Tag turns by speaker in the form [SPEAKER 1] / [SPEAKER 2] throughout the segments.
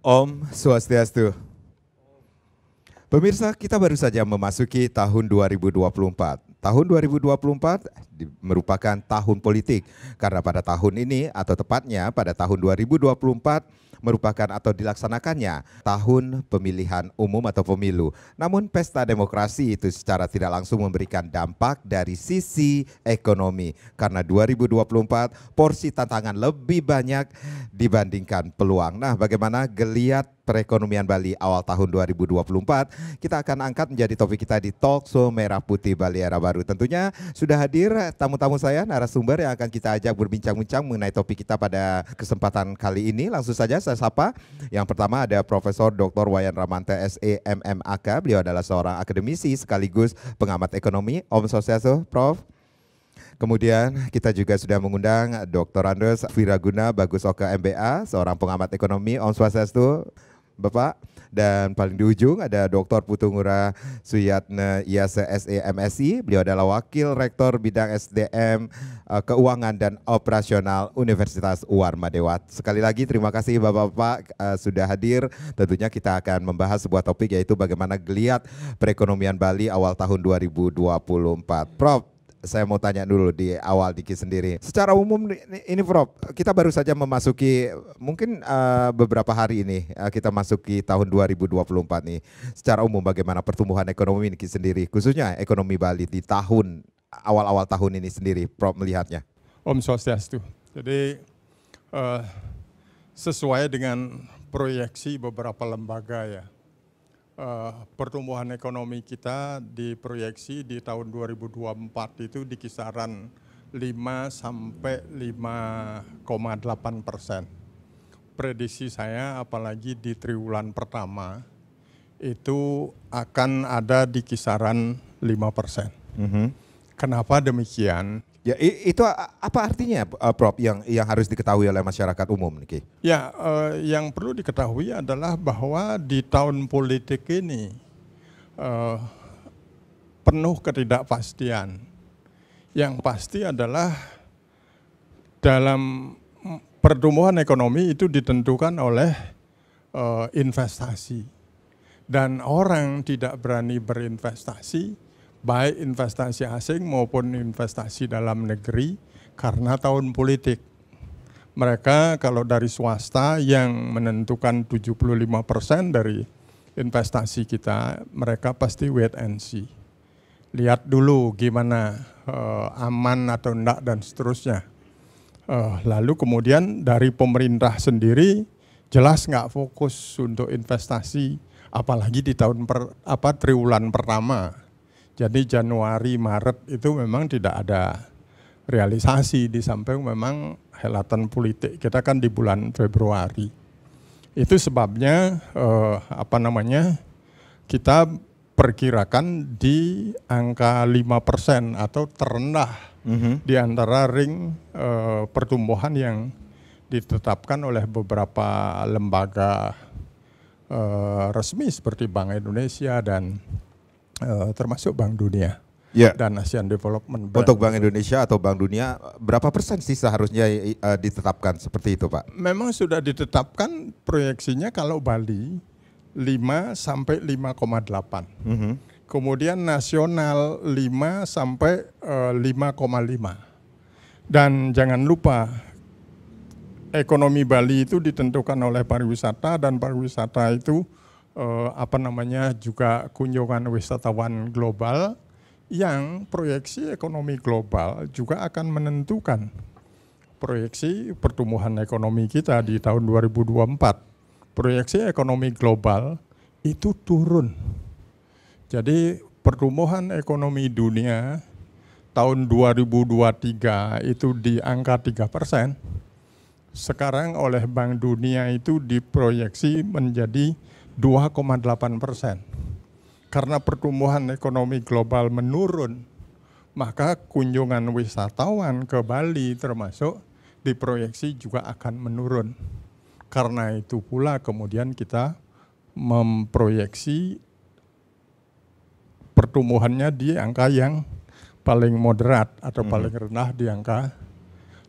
[SPEAKER 1] Om Swastiastu. Pemirsa, kita baru saja memasuki tahun 2024. Tahun 2024 merupakan tahun politik karena pada tahun ini atau tepatnya pada tahun 2024 merupakan atau dilaksanakannya tahun pemilihan umum atau pemilu. Namun pesta demokrasi itu secara tidak langsung memberikan dampak dari sisi ekonomi karena 2024 porsi tantangan lebih banyak dibandingkan peluang. Nah, bagaimana geliat perekonomian Bali awal tahun 2024 kita akan angkat menjadi topik kita di Talkshow Merah Putih Bali Era Baru. Tentunya sudah hadir tamu-tamu saya, narasumber yang akan kita ajak berbincang-bincang mengenai topik kita pada kesempatan kali ini. Langsung saja saya sapa. Yang pertama ada Profesor Dr. Wayan Ramanta SEMMAK. Beliau adalah seorang akademisi sekaligus pengamat ekonomi. Om Swastiastu, Prof. Kemudian kita juga sudah mengundang Dr. Andres Viraguna Bagus Oka MBA, seorang pengamat ekonomi. Om Swastiastu, Bapak. Dan paling di ujung ada Dr. Putungura Suyatna Iyase SEMSI. Beliau adalah Wakil Rektor Bidang SDM Keuangan dan Operasional Universitas Warma Dewa. Sekali lagi terima kasih Bapak-Bapak sudah hadir. Tentunya kita akan membahas sebuah topik yaitu bagaimana geliat perekonomian Bali awal tahun 2024. Prof, saya mau tanya dulu di awal dikit sendiri. Secara umum ini Prof, kita baru saja memasuki mungkin beberapa hari ini kita masuki tahun 2024 nih. Secara umum bagaimana pertumbuhan ekonomi ini sendiri, khususnya ekonomi Bali di tahun awal-awal tahun ini sendiri, Prof melihatnya.
[SPEAKER 2] Om Swastiastu. Jadi sesuai dengan proyeksi beberapa lembaga ya. Pertumbuhan ekonomi kita diproyeksi di tahun 2024 itu di kisaran 5 sampai 5,8%. Prediksi saya apalagi di triwulan pertama itu akan ada di kisaran 5%. Kenapa demikian?
[SPEAKER 1] Ya, itu apa artinya Prof yang harus diketahui oleh masyarakat umum nih?
[SPEAKER 2] Ya, yang perlu diketahui adalah bahwa di tahun politik ini penuh ketidakpastian. Yang pasti adalah dalam pertumbuhan ekonomi itu ditentukan oleh investasi. Dan orang tidak berani berinvestasi, baik investasi asing maupun investasi dalam negeri karena tahun politik. Mereka kalau dari swasta yang menentukan 75% dari investasi kita, mereka pasti wait and see. Lihat dulu gimana aman atau enggak dan seterusnya. Lalu kemudian dari pemerintah sendiri jelas nggak fokus untuk investasi, apalagi di tahun triwulan pertama. Jadi Januari, Maret itu memang tidak ada realisasi di samping memang helatan politik kita kan di bulan Februari. Itu sebabnya kita perkirakan di angka 5% atau terendah di antara ring pertumbuhan yang ditetapkan oleh beberapa lembaga resmi seperti Bank Indonesia dan termasuk Bank Dunia dan Asian Development Bank.
[SPEAKER 1] Untuk Bank Indonesia atau Bank Dunia, berapa persen sih seharusnya ditetapkan seperti itu Pak?
[SPEAKER 2] Memang sudah ditetapkan proyeksinya kalau Bali 5 sampai 5,8. Kemudian nasional 5 sampai 5,5. Dan jangan lupa ekonomi Bali itu ditentukan oleh pariwisata dan pariwisata itu juga kunjungan wisatawan global yang proyeksi ekonomi global juga akan menentukan proyeksi pertumbuhan ekonomi kita di tahun 2024. Proyeksi ekonomi global itu turun. Jadi pertumbuhan ekonomi dunia tahun 2023 itu di angka 3%. Sekarang oleh Bank Dunia itu diproyeksi menjadi 2,8%. Karena pertumbuhan ekonomi global menurun, maka kunjungan wisatawan ke Bali termasuk diproyeksi juga akan menurun. Karena itu pula kemudian kita memproyeksi pertumbuhannya di angka yang paling moderat atau paling rendah di angka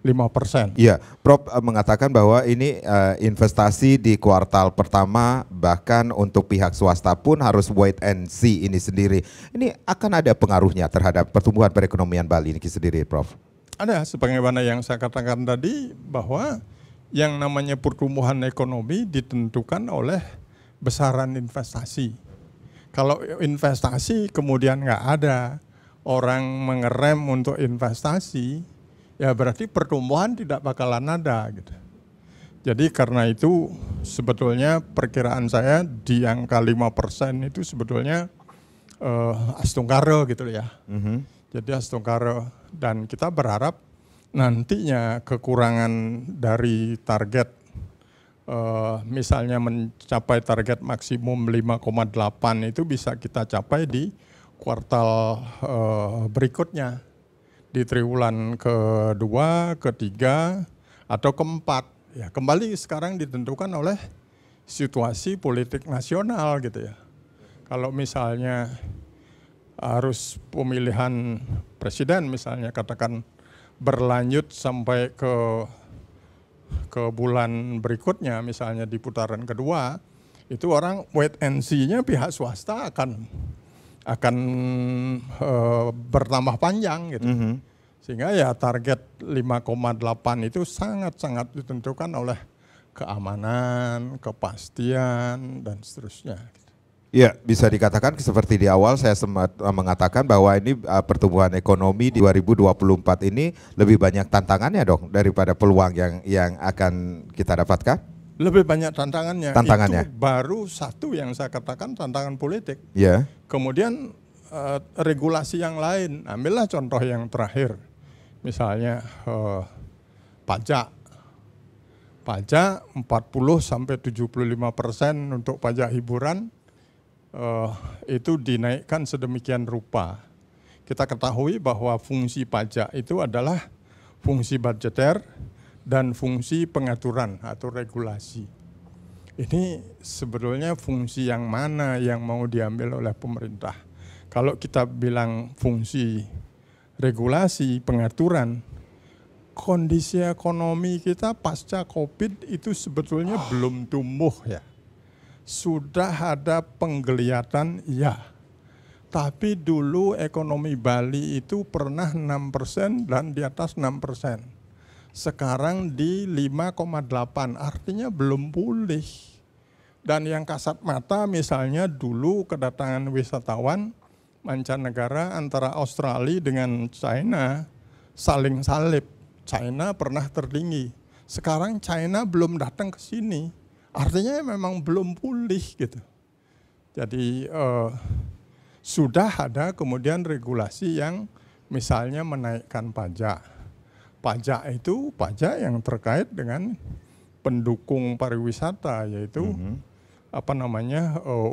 [SPEAKER 2] 5%.
[SPEAKER 1] Iya, Prof mengatakan bahwa ini investasi di kuartal pertama bahkan untuk pihak swasta pun harus wait and see ini sendiri. Ini akan ada pengaruhnya terhadap pertumbuhan perekonomian Bali ini sendiri, Prof?
[SPEAKER 2] Ada, sebagaimana yang saya katakan tadi, bahwa yang namanya pertumbuhan ekonomi ditentukan oleh besaran investasi. Kalau investasi kemudian nggak ada, orang mengerem untuk investasi, ya berarti pertumbuhan tidak bakalan ada gitu. Jadi karena itu sebetulnya perkiraan saya di angka 5% itu sebetulnya astungkara gitu ya. Jadi astungkara, dan kita berharap nantinya kekurangan dari target misalnya mencapai target maksimum 5,8 itu bisa kita capai di kuartal berikutnya. Di triwulan kedua, ketiga, atau keempat. Ya, kembali sekarang ditentukan oleh situasi politik nasional gitu ya. Kalau misalnya harus pemilihan presiden misalnya katakan berlanjut sampai ke bulan berikutnya misalnya di putaran kedua, itu orang wait and see-nya pihak swasta akan bertambah panjang gitu. Sehingga ya target 5,8 itu sangat-sangat ditentukan oleh keamanan, kepastian, dan seterusnya.
[SPEAKER 1] Ya, bisa dikatakan seperti di awal saya sempat mengatakan bahwa ini pertumbuhan ekonomi di 2024 ini lebih banyak tantangannya dong daripada peluang yang akan kita dapatkan?
[SPEAKER 2] Lebih banyak tantangannya.
[SPEAKER 1] Tantangannya.
[SPEAKER 2] Itu baru satu yang saya katakan tantangan politik.
[SPEAKER 1] Ya.
[SPEAKER 2] Kemudian regulasi yang lain, ambillah contoh yang terakhir. Misalnya pajak 40-75% untuk pajak hiburan itu dinaikkan sedemikian rupa. Kita ketahui bahwa fungsi pajak itu adalah fungsi budgeter dan fungsi pengaturan atau regulasi. Ini sebetulnya fungsi yang mana yang mau diambil oleh pemerintah. Kalau kita bilang fungsi regulasi, pengaturan, kondisi ekonomi kita pasca COVID itu sebetulnya belum tumbuh ya. Sudah ada penggeliatan, ya. Tapi dulu ekonomi Bali itu pernah 6% dan di atas 6%. Sekarang di 5,8, artinya belum pulih. Dan yang kasat mata misalnya dulu kedatangan wisatawan mancanegara antara Australia dengan China saling salib. China pernah tertinggi. Sekarang China belum datang ke sini. Artinya memang belum pulih gitu. Jadi sudah ada kemudian regulasi yang misalnya menaikkan pajak. Pajak itu pajak yang terkait dengan pendukung pariwisata, yaitu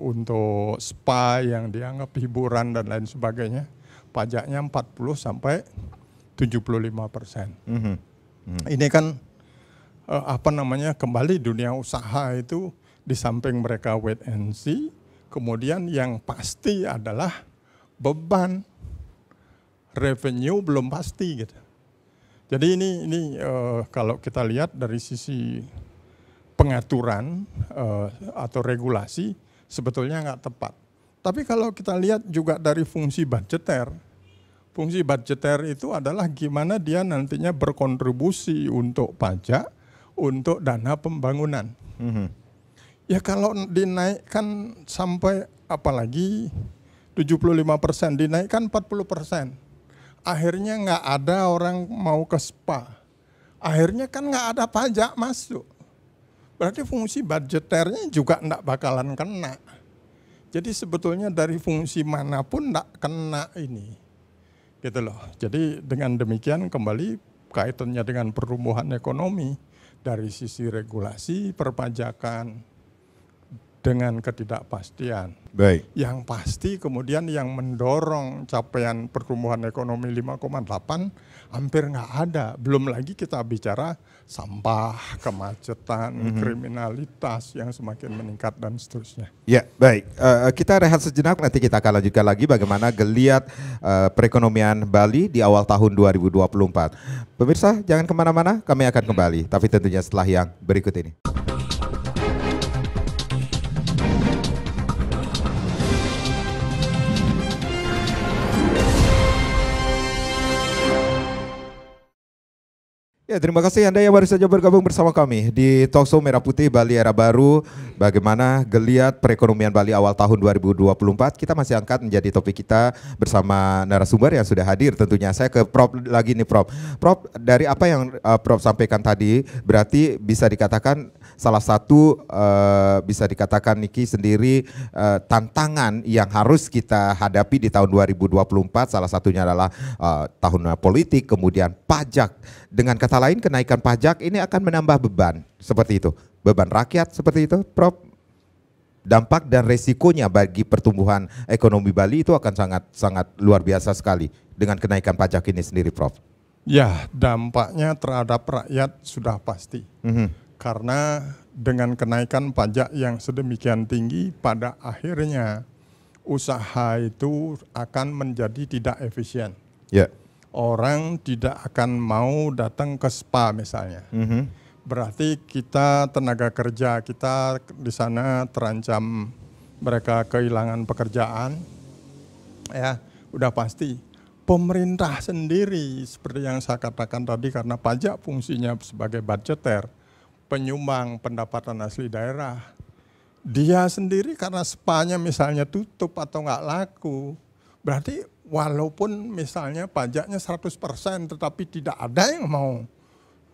[SPEAKER 2] untuk spa yang dianggap hiburan dan lain sebagainya, pajaknya 40-75%. Ini kan kembali dunia usaha itu di samping mereka wait and see, kemudian yang pasti adalah beban revenue belum pasti gitu. Jadi ini kalau kita lihat dari sisi pengaturan atau regulasi sebetulnya nggak tepat. Tapi kalau kita lihat juga dari fungsi budgeter itu adalah gimana dia nantinya berkontribusi untuk pajak, untuk dana pembangunan. Ya kalau dinaikkan sampai apalagi 75%, dinaikkan 40%. Akhirnya nggak ada orang mau ke spa. Akhirnya kan nggak ada pajak masuk. Berarti fungsi budgeternya juga enggak bakalan kena. Jadi sebetulnya dari fungsi manapun enggak kena ini. Gitu loh. Jadi dengan demikian kembali kaitannya dengan pertumbuhan ekonomi dari sisi regulasi, perpajakan, dengan ketidakpastian.
[SPEAKER 1] Baik.
[SPEAKER 2] Yang pasti kemudian yang mendorong capaian pertumbuhan ekonomi 5,8 hampir nggak ada. Belum lagi kita bicara sampah, kemacetan, kriminalitas yang semakin meningkat dan seterusnya.
[SPEAKER 1] Ya, baik. Kita rehat sejenak, nanti kita akan lanjutkan lagi bagaimana geliat perekonomian Bali di awal tahun 2024. Pemirsa, jangan kemana-mana, kami akan kembali. Tapi tentunya setelah yang berikut ini. Ya, terima kasih Anda yang baru saja bergabung bersama kami di Talkshow Merah Putih Bali Era Baru. Bagaimana geliat perekonomian Bali awal tahun 2024. Kita masih angkat menjadi topik kita bersama narasumber yang sudah hadir tentunya. Saya ke Prof lagi nih Prof. Prof, dari apa yang Prof sampaikan tadi, berarti bisa dikatakan salah satu bisa dikatakan Niki sendiri tantangan yang harus kita hadapi di tahun 2024. Salah satunya adalah tahun politik, kemudian pajak. Dengan kata lain, kenaikan pajak ini akan menambah beban, seperti itu. Beban rakyat seperti itu, Prof. Dampak dan resikonya bagi pertumbuhan ekonomi Bali itu akan sangat luar biasa sekali dengan kenaikan pajak ini sendiri, Prof.
[SPEAKER 2] Ya, dampaknya terhadap rakyat sudah pasti. Karena dengan kenaikan pajak yang sedemikian tinggi, pada akhirnya usaha itu akan menjadi tidak efisien.
[SPEAKER 1] Ya.
[SPEAKER 2] Orang tidak akan mau datang ke spa misalnya. Berarti kita tenaga kerja kita di sana terancam mereka kehilangan pekerjaan. Ya, udah pasti. Pemerintah sendiri seperti yang saya katakan tadi, karena pajak fungsinya sebagai budgeter, penyumbang pendapatan asli daerah. Dia sendiri karena spanya misalnya tutup atau nggak laku, berarti walaupun misalnya pajaknya 100% tetapi tidak ada yang mau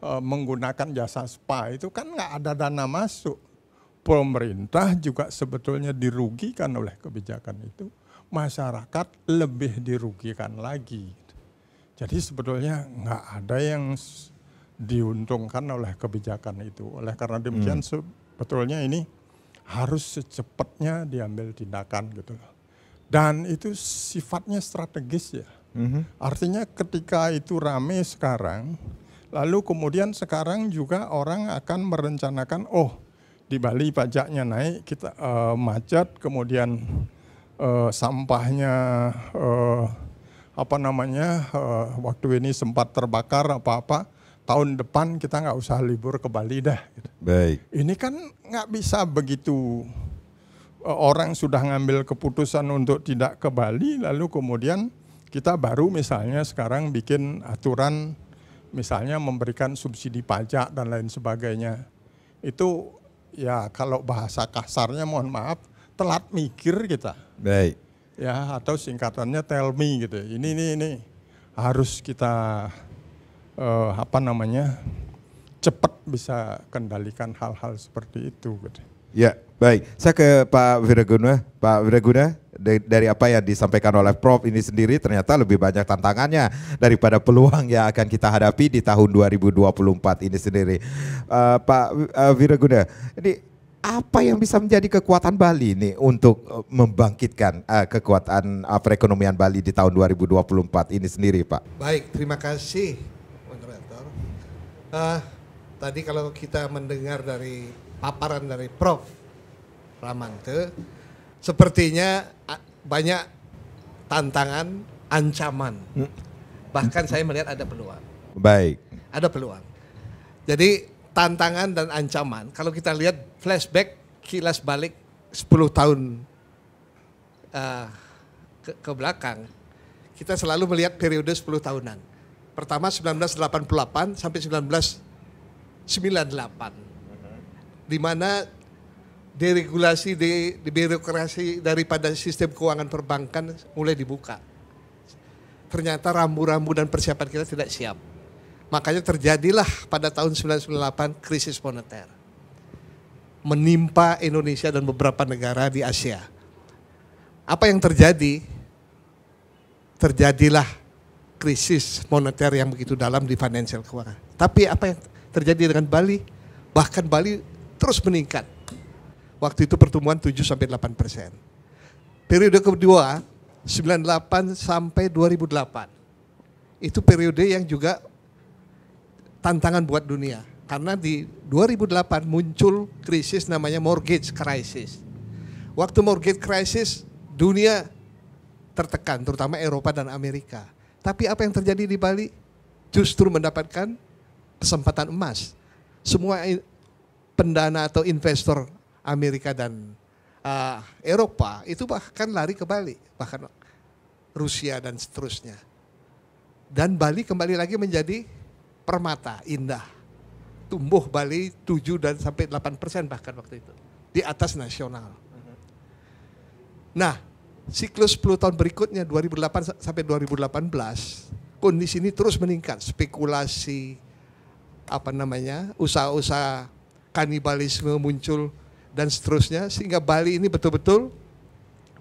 [SPEAKER 2] menggunakan jasa spa, itu kan nggak ada dana masuk. Pemerintah juga sebetulnya dirugikan oleh kebijakan itu. Masyarakat lebih dirugikan lagi. Jadi sebetulnya nggak ada yang diuntungkan oleh kebijakan itu. Oleh karena demikian sebetulnya ini harus secepatnya diambil tindakan gitu loh. Dan itu sifatnya strategis ya. Artinya ketika itu rame sekarang, lalu kemudian sekarang juga orang akan merencanakan, oh di Bali pajaknya naik, kita macet, kemudian sampahnya waktu ini sempat terbakar apa-apa, tahun depan kita nggak usah libur ke Bali dah. Gitu.
[SPEAKER 1] Baik.
[SPEAKER 2] Ini kan nggak bisa begitu. Orang sudah ngambil keputusan untuk tidak ke Bali, lalu kemudian kita baru misalnya sekarang bikin aturan misalnya memberikan subsidi pajak dan lain sebagainya. Itu ya kalau bahasa kasarnya mohon maaf, telat mikir kita.
[SPEAKER 1] Baik.
[SPEAKER 2] Ya, atau singkatannya tell me gitu. Ini harus kita cepat bisa kendalikan hal-hal seperti itu gitu.
[SPEAKER 1] Ya, baik. Saya ke Pak Wiraguna. Pak Wiraguna, dari apa yang disampaikan oleh Prof ini sendiri ternyata lebih banyak tantangannya daripada peluang yang akan kita hadapi di tahun 2024 ini sendiri. Pak Wiraguna, ini apa yang bisa menjadi kekuatan Bali ini untuk membangkitkan kekuatan perekonomian Bali di tahun 2024 ini sendiri, Pak?
[SPEAKER 3] Baik, terima kasih, moderator. Tadi kalau kita mendengar dari paparan dari Prof. Ramante, sepertinya banyak tantangan, ancaman. Bahkan saya melihat ada peluang.
[SPEAKER 1] Baik.
[SPEAKER 3] Ada peluang. Jadi tantangan dan ancaman, kalau kita lihat flashback, kilas balik 10 tahun ke belakang, kita selalu melihat periode 10 tahunan. Pertama 1988 sampai 1998. Di mana deregulasi, birokrasi daripada sistem keuangan perbankan mulai dibuka. Ternyata rambu-rambu dan persiapan kita tidak siap. Makanya terjadilah pada tahun 1998 krisis moneter. Menimpa Indonesia dan beberapa negara di Asia. Apa yang terjadi? Terjadilah krisis moneter yang begitu dalam di financial keuangan. Tapi apa yang terjadi dengan Bali? Bahkan Bali terus meningkat. Waktu itu pertumbuhan 7-8%. Periode kedua 98 sampai 2008. Itu periode yang juga tantangan buat dunia. Karena di 2008 muncul krisis namanya mortgage crisis. Waktu mortgage crisis dunia tertekan, terutama Eropa dan Amerika. Tapi apa yang terjadi di Bali? Justru mendapatkan kesempatan emas. Semua pendana atau investor Amerika dan Eropa itu bahkan lari ke Bali, bahkan Rusia dan seterusnya. Dan Bali kembali lagi menjadi permata, indah. Tumbuh Bali 7-8% bahkan waktu itu. Di atas nasional. Nah, siklus 10 tahun berikutnya 2008 sampai 2018, kondisi ini terus meningkat. Spekulasi, usaha-usaha kanibalisme muncul dan seterusnya. Sehingga Bali ini betul-betul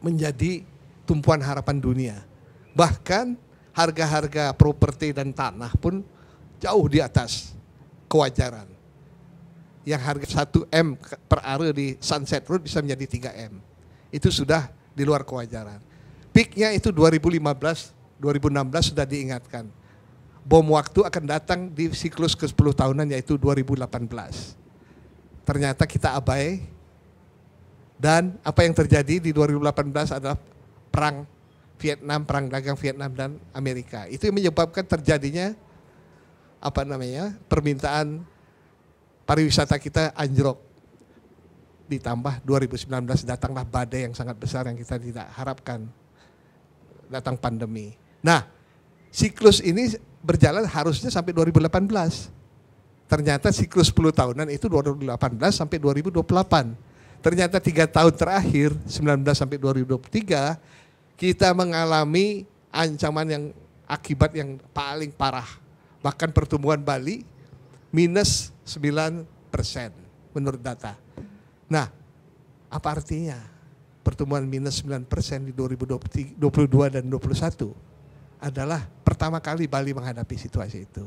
[SPEAKER 3] menjadi tumpuan harapan dunia. Bahkan harga-harga properti dan tanah pun jauh di atas kewajaran. Yang harga 1 M per area di Sunset Road bisa menjadi 3 M. Itu sudah di luar kewajaran. Peaknya itu 2015, 2016 sudah diingatkan. Bom waktu akan datang di siklus ke-10 tahunan yaitu 2018. Ternyata kita abai dan apa yang terjadi di 2018 adalah perang Vietnam, perang dagang Vietnam dan Amerika. Itu yang menyebabkan terjadinya permintaan pariwisata kita anjlok. Ditambah 2019 datanglah badai yang sangat besar yang kita tidak harapkan, datang pandemi. Nah, siklus ini berjalan harusnya sampai 2018. Ternyata siklus 10 tahunan itu 2018 sampai 2028. Ternyata 3 tahun terakhir, 19 sampai 2023, kita mengalami ancaman yang akibat yang paling parah. Bahkan pertumbuhan Bali minus 9% menurut data. Nah, apa artinya pertumbuhan minus 9% di 2022 dan 2021 adalah pertama kali Bali menghadapi situasi itu.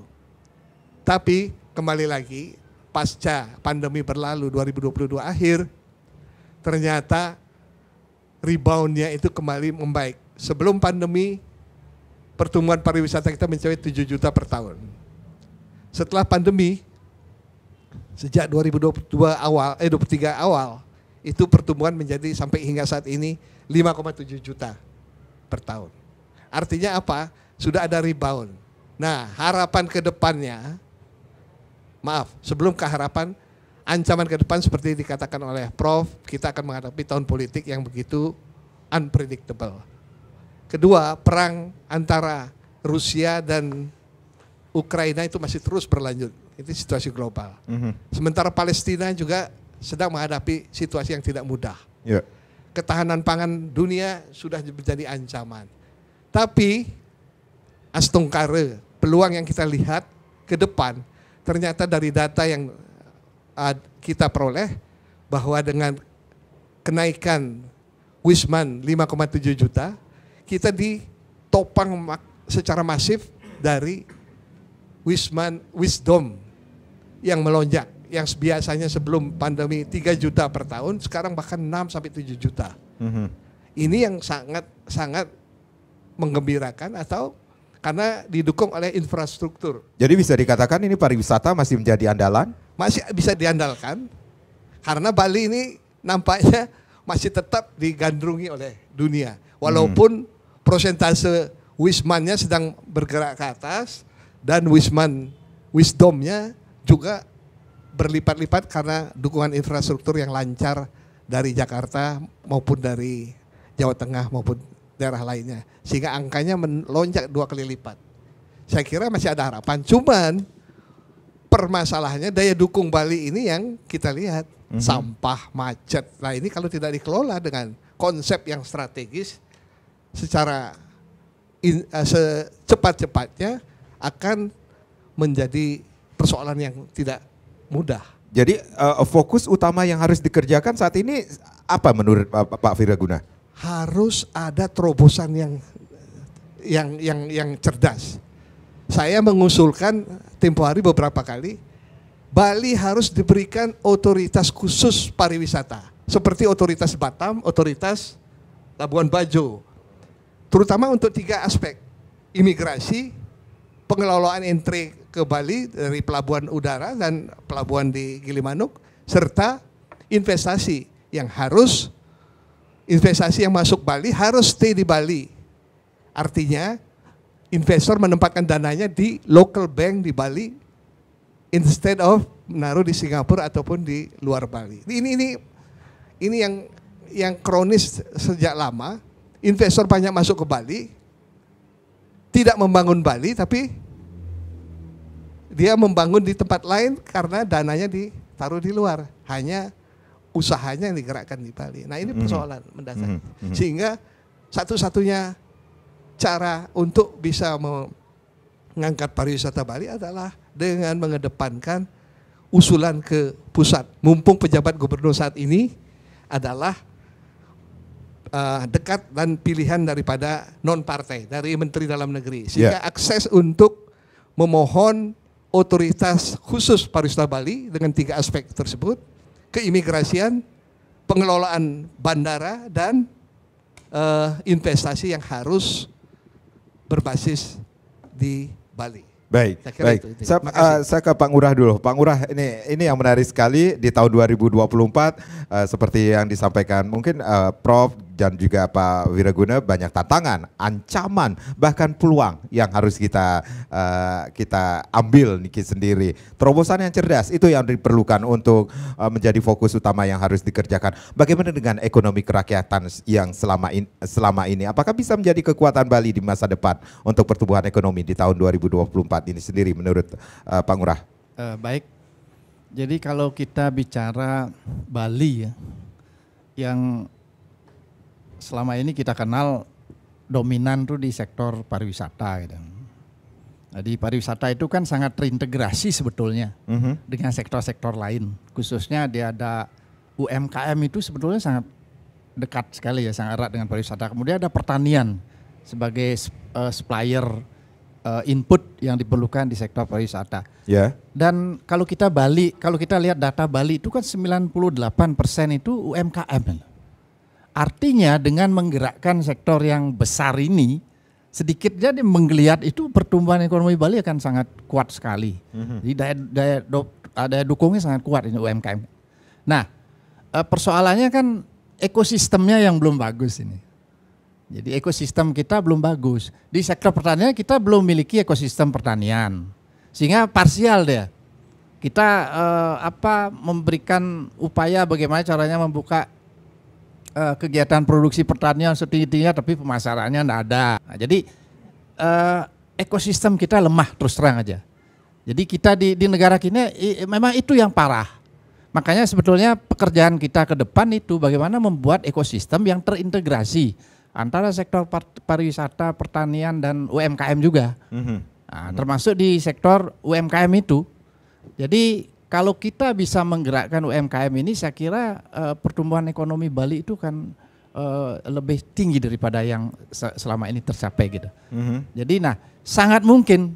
[SPEAKER 3] Tapi kembali lagi pasca pandemi berlalu 2022 akhir, ternyata reboundnya itu kembali membaik. Sebelum pandemi pertumbuhan pariwisata kita mencapai 7 juta per tahun. Setelah pandemi, sejak 2023 awal, itu pertumbuhan menjadi sampai hingga saat ini 5,7 juta per tahun. Artinya apa? Sudah ada rebound. Nah, harapan ke depannya, sebelum ke harapan, ancaman ke depan seperti dikatakan oleh Prof, kita akan menghadapi tahun politik yang begitu unpredictable. Kedua, perang antara Rusia dan Ukraina itu masih terus berlanjut. Itu situasi global. Sementara Palestina juga sedang menghadapi situasi yang tidak mudah.
[SPEAKER 1] Yeah.
[SPEAKER 3] Ketahanan pangan dunia sudah menjadi ancaman. Tapi astungkare, peluang yang kita lihat ke depan, ternyata dari data yang kita peroleh bahwa dengan kenaikan Wisman 5,7 juta, kita ditopang secara masif dari Wisdom yang melonjak, yang biasanya sebelum pandemi 3 juta per tahun, sekarang bahkan 6-7 juta. Ini yang sangat menggembirakan atau karena didukung oleh infrastruktur.
[SPEAKER 1] Jadi bisa dikatakan ini pariwisata masih menjadi andalan?
[SPEAKER 3] Masih bisa diandalkan, karena Bali ini nampaknya masih tetap digandrungi oleh dunia. Walaupun prosentase Wisman-nya sedang bergerak ke atas dan Wisdom-nya juga berlipat-lipat karena dukungan infrastruktur yang lancar dari Jakarta maupun dari Jawa Tengah maupun daerah lainnya. Sehingga angkanya melonjak 2 kali lipat. Saya kira masih ada harapan, cuman permasalahannya daya dukung Bali ini yang kita lihat. Sampah, macet. Nah ini kalau tidak dikelola dengan konsep yang strategis secara secepat-cepatnya akan menjadi persoalan yang tidak mudah.
[SPEAKER 1] Jadi fokus utama yang harus dikerjakan saat ini apa menurut Pak Viraguna?
[SPEAKER 3] Harus ada terobosan yang cerdas. Saya mengusulkan tempo hari beberapa kali, Bali harus diberikan otoritas khusus pariwisata. seperti otoritas Batam, otoritas Labuan Bajo. Terutama untuk 3 aspek, imigrasi, pengelolaan entry ke Bali dari pelabuhan udara dan pelabuhan di Gilimanuk, serta investasi yang masuk Bali harus stay di Bali. Artinya investor menempatkan dananya di local bank di Bali instead of menaruh di Singapura ataupun di luar Bali. Ini yang kronis sejak lama. Investor banyak masuk ke Bali, tidak membangun Bali, tapi dia membangun di tempat lain karena dananya ditaruh di luar. Hanya usahanya yang digerakkan di Bali. Nah, ini persoalan mendasar. Sehingga satu-satunya cara untuk bisa mengangkat pariwisata Bali adalah dengan mengedepankan usulan ke pusat. Mumpung pejabat gubernur saat ini adalah dekat dan pilihan daripada non-partai, dari Menteri Dalam Negeri. Sehingga akses untuk memohon otoritas khusus pariwisata Bali dengan 3 aspek tersebut, keimigrasian, pengelolaan bandara, dan investasi yang harus berbasis di Bali.
[SPEAKER 1] Baik. Saya ke Pak Ngurah dulu. Pak Ngurah, ini yang menarik sekali di tahun 2024 seperti yang disampaikan mungkin Prof dan juga Pak Wiraguna, banyak tantangan, ancaman, bahkan peluang yang harus kita ambil Niki sendiri. Terobosan yang cerdas itu yang diperlukan untuk menjadi fokus utama yang harus dikerjakan. Bagaimana dengan ekonomi kerakyatan yang selama ini? Apakah bisa menjadi kekuatan Bali di masa depan untuk pertumbuhan ekonomi di tahun 2024 ini sendiri menurut Pak Ngurah?
[SPEAKER 4] Baik. Jadi kalau kita bicara Bali ya, yang selama ini kita kenal dominan tuh di sektor pariwisata gitu. Jadi pariwisata itu kan sangat terintegrasi sebetulnya dengan sektor-sektor lain. Khususnya dia ada UMKM itu sebetulnya sangat dekat sekali ya, sangat erat dengan pariwisata. Kemudian ada pertanian sebagai supplier input yang diperlukan di sektor pariwisata.
[SPEAKER 1] Ya.
[SPEAKER 4] Dan kalau kita lihat data Bali itu kan 98% itu UMKM. Artinya dengan menggerakkan sektor yang besar ini, sedikit jadi menggeliat itu pertumbuhan ekonomi Bali akan sangat kuat sekali. Jadi daya dukungnya sangat kuat ini UMKM. Nah, persoalannya kan ekosistemnya yang belum bagus ini. Jadi ekosistem kita belum bagus. Di sektor pertanian kita belum memiliki ekosistem pertanian. Sehingga parsial dia. Kita memberikan upaya bagaimana caranya membuka kegiatan produksi pertanian setinggi-tingginya tapi pemasarannya tidak ada. Nah, jadi ekosistem kita lemah terus terang aja. Jadi kita di negara kita memang itu yang parah. Makanya sebetulnya pekerjaan kita ke depan itu bagaimana membuat ekosistem yang terintegrasi antara sektor pariwisata, pertanian dan UMKM juga. Nah, termasuk di sektor UMKM itu. Jadi kalau kita bisa menggerakkan UMKM ini, saya kira pertumbuhan ekonomi Bali itu kan lebih tinggi daripada yang selama ini tercapai gitu. Jadi sangat mungkin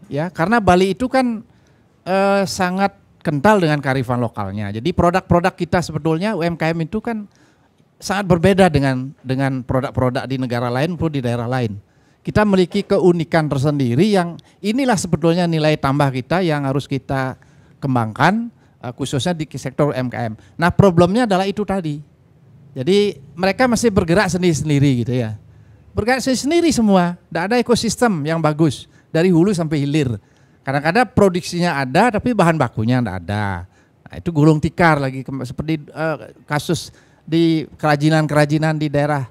[SPEAKER 4] ya, karena Bali itu kan sangat kental dengan kearifan lokalnya. Jadi produk-produk kita sebetulnya UMKM itu kan sangat berbeda dengan produk-produk di negara lain maupun di daerah lain. Kita memiliki keunikan tersendiri yang inilah sebetulnya nilai tambah kita yang harus kita kembangkan, khususnya di sektor UMKM. Nah, problemnya adalah itu tadi. Jadi mereka masih bergerak sendiri-sendiri gitu ya. Bergerak sendiri semua, tidak ada ekosistem yang bagus dari hulu sampai hilir. Kadang-kadang produksinya ada tapi bahan bakunya tidak ada. Nah, itu gulung tikar lagi seperti kasus di kerajinan-kerajinan di daerah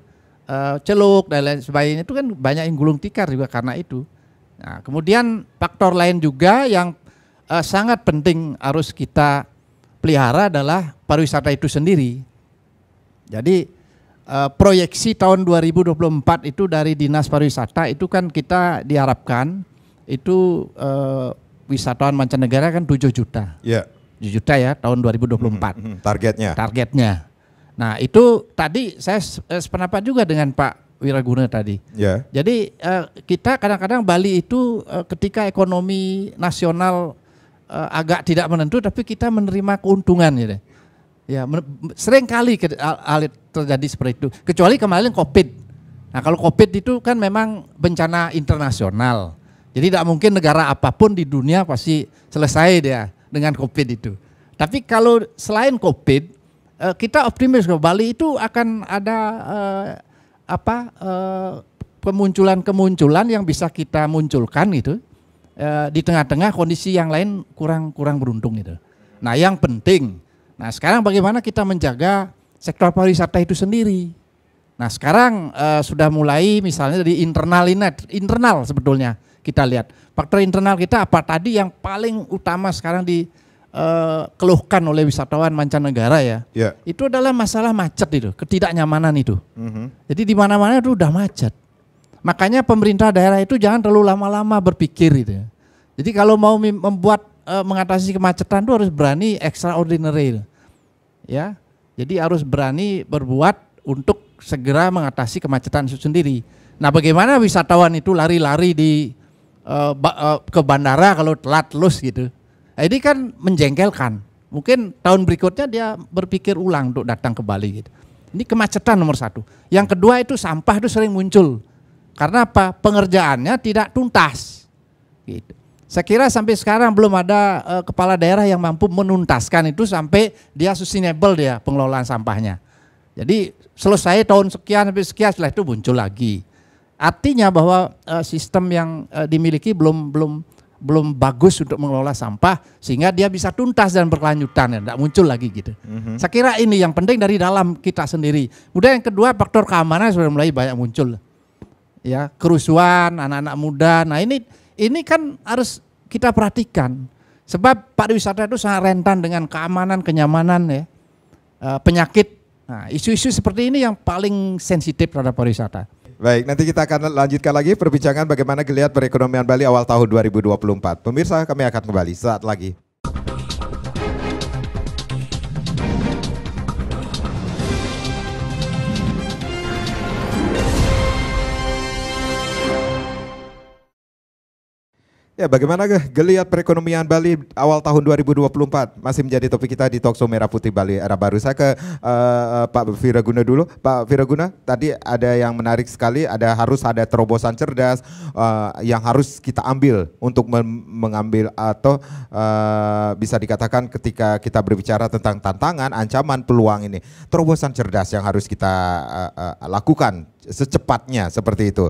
[SPEAKER 4] Celuk dan lain sebagainya itu kan banyak yang gulung tikar juga karena itu. Nah, kemudian faktor lain juga yang sangat penting harus kita pelihara adalah pariwisata itu sendiri. Jadi proyeksi tahun 2024 itu dari Dinas Pariwisata itu kan kita diharapkan itu wisatawan mancanegara kan 7 juta.
[SPEAKER 1] Yeah.
[SPEAKER 4] 7 juta ya tahun 2024. Targetnya. Nah, itu tadi saya sependapat juga dengan Pak Wiraguna tadi. Yeah. Jadi kita kadang-kadang Bali itu ketika ekonomi nasional agak tidak menentu tapi kita menerima keuntungan gitu. Ya, sering kali hal terjadi seperti itu. Kecuali kemarin COVID. Nah, kalau COVID itu kan memang bencana internasional. Jadi tidak mungkin negara apapun di dunia pasti selesai dia dengan COVID itu. Tapi kalau selain COVID, kita optimis bahwa Bali itu akan ada kemunculan yang bisa kita munculkan gitu di tengah-tengah kondisi yang lain kurang beruntung gitu. Nah, yang penting. Nah, sekarang bagaimana kita menjaga sektor pariwisata itu sendiri. Nah, sekarang sudah mulai misalnya dari internal sebetulnya kita lihat. Faktor internal kita apa tadi yang paling utama sekarang dikeluhkan oleh wisatawan mancanegara ya. Yeah. Itu adalah masalah macet itu, ketidaknyamanan itu. Jadi di mana-mana itu udah macet. Makanya pemerintah daerah itu jangan terlalu lama-lama berpikir gitu. Jadi kalau mau mengatasi kemacetan itu harus berani extraordinary. Ya, jadi harus berani berbuat untuk segera mengatasi kemacetan itu sendiri. Nah, bagaimana wisatawan itu lari-lari ke bandara kalau telat telus gitu. Nah, ini kan menjengkelkan. Mungkin tahun berikutnya dia berpikir ulang untuk datang ke Bali gitu. Ini kemacetan nomor satu. Yang kedua itu sampah itu sering muncul. Karena apa? Pengerjaannya tidak tuntas. Gitu. Saya kira sampai sekarang belum ada kepala daerah yang mampu menuntaskan itu sampai dia sustainable dia pengelolaan sampahnya. Jadi selesai tahun sekian sampai sekian setelah itu muncul lagi. Artinya bahwa sistem yang dimiliki belum bagus untuk mengelola sampah sehingga dia bisa tuntas dan berkelanjutan ya, tidak muncul lagi gitu. Saya kira ini yang penting dari dalam kita sendiri. Kemudian yang kedua faktor keamanan sudah mulai banyak muncul. Ya, kerusuhan anak-anak muda. Nah, ini kan harus kita perhatikan. Sebab pariwisata itu sangat rentan dengan keamanan, kenyamanan ya. Penyakit. Nah, isu-isu seperti ini yang paling sensitif terhadap pariwisata.
[SPEAKER 1] Baik, nanti kita akan lanjutkan lagi perbincangan bagaimana geliat perekonomian Bali awal tahun 2024. Pemirsa, kami akan kembali saat lagi. Ya, bagaimana geliat perekonomian Bali awal tahun 2024 masih menjadi topik kita di Talkshow Merah Putih Bali Era Baru. Saya ke Pak Viraguna dulu. Pak Viraguna, tadi ada yang menarik sekali, harus ada terobosan cerdas yang harus kita ambil untuk mengambil atau bisa dikatakan ketika kita berbicara tentang tantangan, ancaman, peluang ini. Terobosan cerdas yang harus kita lakukan secepatnya seperti itu.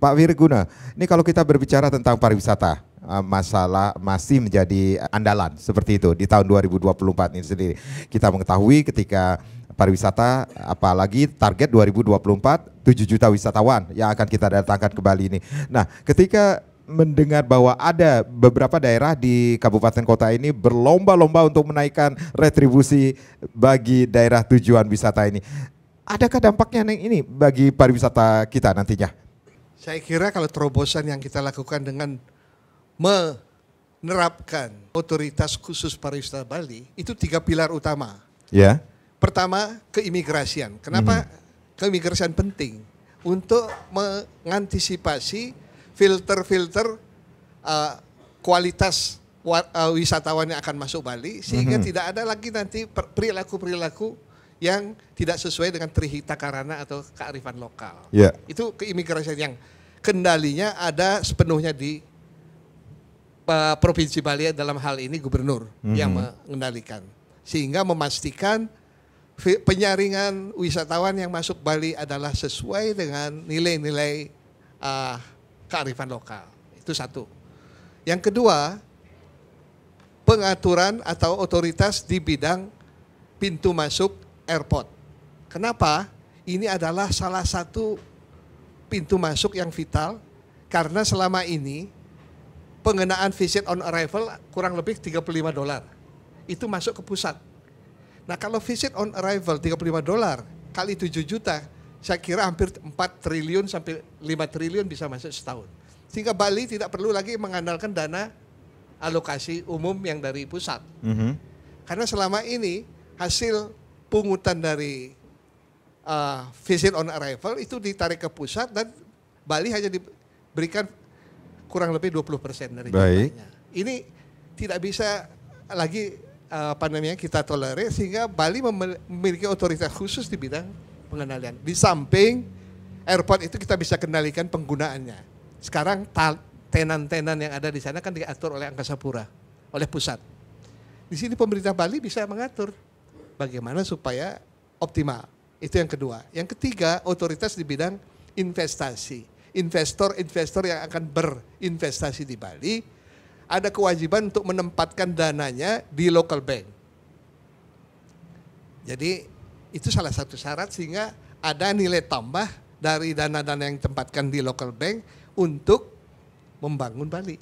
[SPEAKER 1] Pak Viraguna, ini kalau kita berbicara tentang pariwisata, masalah masih menjadi andalan seperti itu di tahun 2024 ini sendiri. Kita mengetahui ketika pariwisata, apalagi target 2024, 7 juta wisatawan yang akan kita datangkan ke Bali ini. Nah, ketika mendengar bahwa ada beberapa daerah di kabupaten kota ini berlomba-lomba untuk menaikkan retribusi bagi daerah tujuan wisata ini. Adakah dampaknya ini bagi pariwisata kita nantinya?
[SPEAKER 3] Saya kira kalau terobosan yang kita lakukan dengan menerapkan otoritas khusus pariwisata Bali, itu 3 pilar utama.
[SPEAKER 1] Ya.
[SPEAKER 3] Pertama, keimigrasian. Kenapa keimigrasian penting? Untuk mengantisipasi filter-filter kualitas wisatawan yang akan masuk Bali, sehingga tidak ada lagi nanti perilaku-perilaku yang tidak sesuai dengan trihita karana atau kearifan lokal. Yeah. Itu keimigrasian yang kendalinya ada sepenuhnya di Provinsi Bali, dalam hal ini gubernur yang mengendalikan. Sehingga memastikan penyaringan wisatawan yang masuk Bali adalah sesuai dengan nilai-nilai kearifan lokal. Itu satu. Yang kedua, pengaturan atau otoritas di bidang pintu masuk airport. Kenapa? Ini adalah salah satu pintu masuk yang vital karena selama ini pengenaan visit on arrival kurang lebih $35. Itu masuk ke pusat. Nah, kalau visit on arrival $35 kali 7 juta, saya kira hampir 4 triliun sampai 5 triliun bisa masuk setahun. Sehingga Bali tidak perlu lagi mengandalkan dana alokasi umum yang dari pusat. Karena selama ini hasil pungutan dari visit on arrival itu ditarik ke pusat dan Bali hanya diberikan kurang lebih 20% dari jumlahnya. Ini tidak bisa lagi kita tolerir sehingga Bali memiliki otoritas khusus di bidang pengendalian. Di samping airport itu kita bisa kendalikan penggunaannya. Sekarang tenan-tenan yang ada di sana kan diatur oleh Angkasa Pura, oleh pusat. Di sini pemerintah Bali bisa mengatur bagaimana supaya optimal. Itu yang kedua. Yang ketiga, otoritas di bidang investasi. Investor-investor yang akan berinvestasi di Bali ada kewajiban untuk menempatkan dananya di local bank. Jadi itu salah satu syarat sehingga ada nilai tambah dari dana-dana yang ditempatkan di local bank untuk membangun Bali.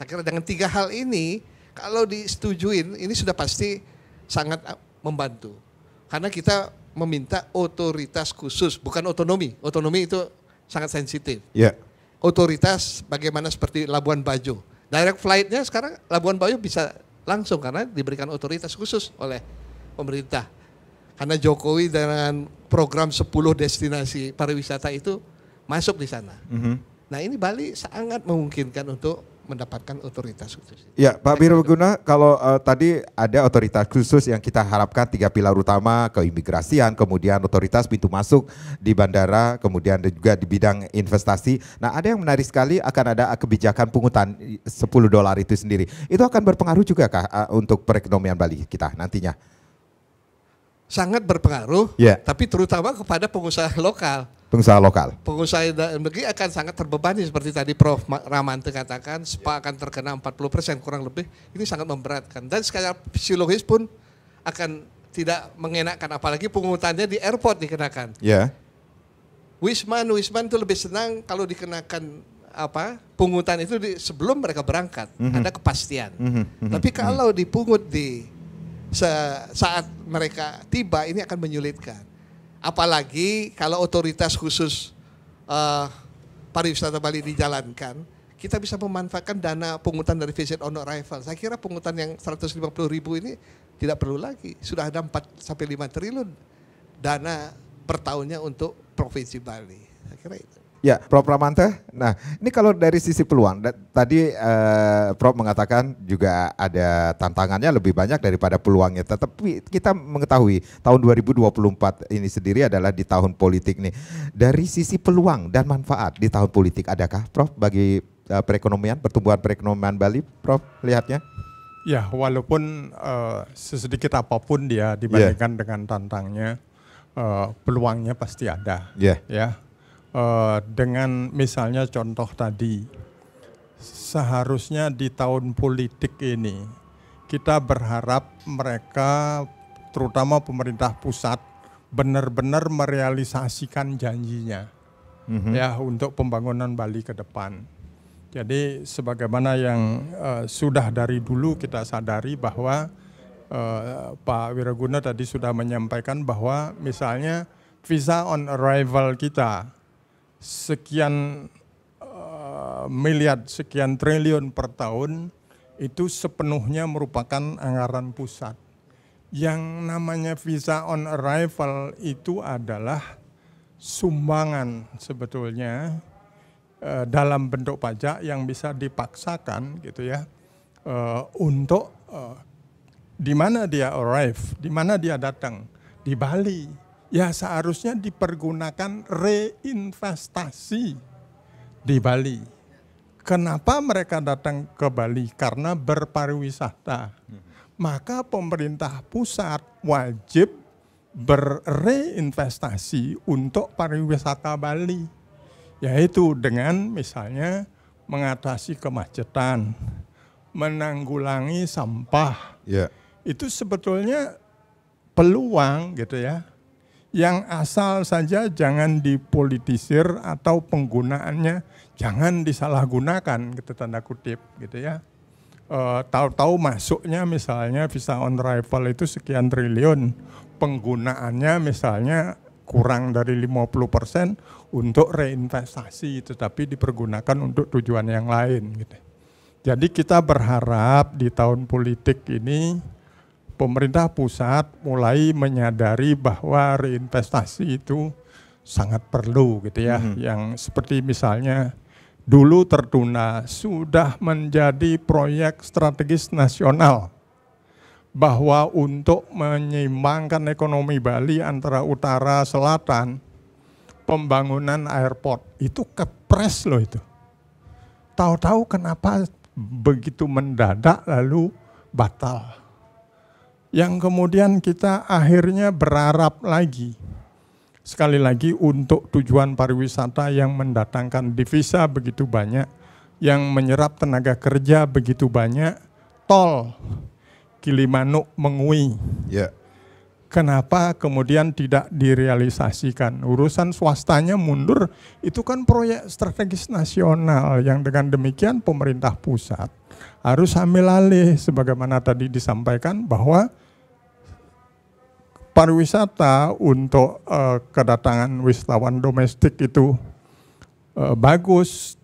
[SPEAKER 3] Saya kira dengan 3 hal ini kalau disetujuin ini sudah pasti sangat membantu. Karena kita meminta otoritas khusus, bukan otonomi. Otonomi itu sangat sensitif.
[SPEAKER 1] Yeah.
[SPEAKER 3] Otoritas bagaimana seperti Labuan Bajo. Direct flight-nya sekarang Labuan Bajo bisa langsung karena diberikan otoritas khusus oleh pemerintah. Karena Jokowi dengan program 10 destinasi pariwisata itu masuk di sana. Nah ini Bali sangat memungkinkan untuk mendapatkan otoritas khusus.
[SPEAKER 1] Ya, Pak Wiraguna, kalau tadi ada otoritas khusus yang kita harapkan 3 pilar utama, keimigrasian, kemudian otoritas pintu masuk di bandara, kemudian juga di bidang investasi. Nah, ada yang menarik sekali akan ada kebijakan pungutan $10 itu sendiri. Itu akan berpengaruh juga kah untuk perekonomian Bali kita nantinya?
[SPEAKER 3] Sangat berpengaruh, tapi terutama kepada pengusaha lokal.
[SPEAKER 1] Pengusaha lokal.
[SPEAKER 3] Pengusaha dalam negeri akan sangat terbebani seperti tadi Prof. Ramanto katakan, SPA akan terkena 40% kurang lebih. Ini sangat memberatkan dan secara fisiologis pun akan tidak mengenakan, apalagi pungutannya di airport dikenakan. Wisman itu lebih senang kalau dikenakan pungutan itu sebelum mereka berangkat, ada kepastian. Tapi kalau dipungut di saat mereka tiba ini akan menyulitkan. Apalagi kalau otoritas khusus pariwisata Bali dijalankan, kita bisa memanfaatkan dana pungutan dari visit on arrival. Saya kira pungutan yang 150.000 ini tidak perlu lagi. Sudah ada 4-5 triliun dana per tahunnya untuk Provinsi Bali. Saya kira itu.
[SPEAKER 1] Ya, Prof. Ramanto. Nah, ini kalau dari sisi peluang, tadi Prof mengatakan juga ada tantangannya lebih banyak daripada peluangnya. Tetapi kita mengetahui tahun 2024 ini sendiri adalah di tahun politik nih. Dari sisi peluang dan manfaat di tahun politik, adakah Prof bagi perekonomian, pertumbuhan perekonomian Bali, Prof lihatnya?
[SPEAKER 2] Ya, walaupun sesedikit apapun dia dibandingkan dengan tantangnya, peluangnya pasti ada. Ya. Dengan misalnya contoh tadi, seharusnya di tahun politik ini kita berharap mereka terutama pemerintah pusat benar-benar merealisasikan janjinya ya untuk pembangunan Bali ke depan. Jadi sebagaimana yang sudah dari dulu kita sadari bahwa Pak Wiraguna tadi sudah menyampaikan bahwa misalnya visa on arrival kita sekian miliar, sekian triliun per tahun itu sepenuhnya merupakan anggaran pusat. Yang namanya visa on arrival itu adalah sumbangan sebetulnya dalam bentuk pajak yang bisa dipaksakan gitu ya untuk di mana dia arrive, di mana dia datang, di Bali. Ya seharusnya dipergunakan reinvestasi di Bali. Kenapa mereka datang ke Bali? Karena berpariwisata. Maka pemerintah pusat wajib berreinvestasi untuk pariwisata Bali. Yaitu dengan misalnya mengatasi kemacetan, menanggulangi sampah. Itu sebetulnya peluang gitu ya. Yang asal saja jangan dipolitisir atau penggunaannya jangan disalahgunakan gitu tanda kutip gitu ya. Tahu-tahu masuknya misalnya visa on arrival itu sekian triliun, penggunaannya misalnya kurang dari 50% untuk reinvestasi tetapi dipergunakan untuk tujuan yang lain gitu. Jadi kita berharap di tahun politik ini pemerintah pusat mulai menyadari bahwa reinvestasi itu sangat perlu gitu ya. Yang seperti misalnya dulu tertunda sudah menjadi proyek strategis nasional. bahwa untuk menyeimbangkan ekonomi Bali antara utara selatan, pembangunan airport itu kepres loh itu. Tahu-tahu kenapa begitu mendadak lalu batal. Yang kemudian kita akhirnya berharap lagi, sekali lagi untuk tujuan pariwisata yang mendatangkan devisa begitu banyak, yang menyerap tenaga kerja begitu banyak, tol Gilimanuk Mengui.
[SPEAKER 1] Ya.
[SPEAKER 2] Kenapa kemudian tidak direalisasikan? Urusan swastanya mundur, itu kan proyek strategis nasional yang dengan demikian pemerintah pusat harus ambil alih sebagaimana tadi disampaikan bahwa pariwisata untuk kedatangan wisatawan domestik itu bagus,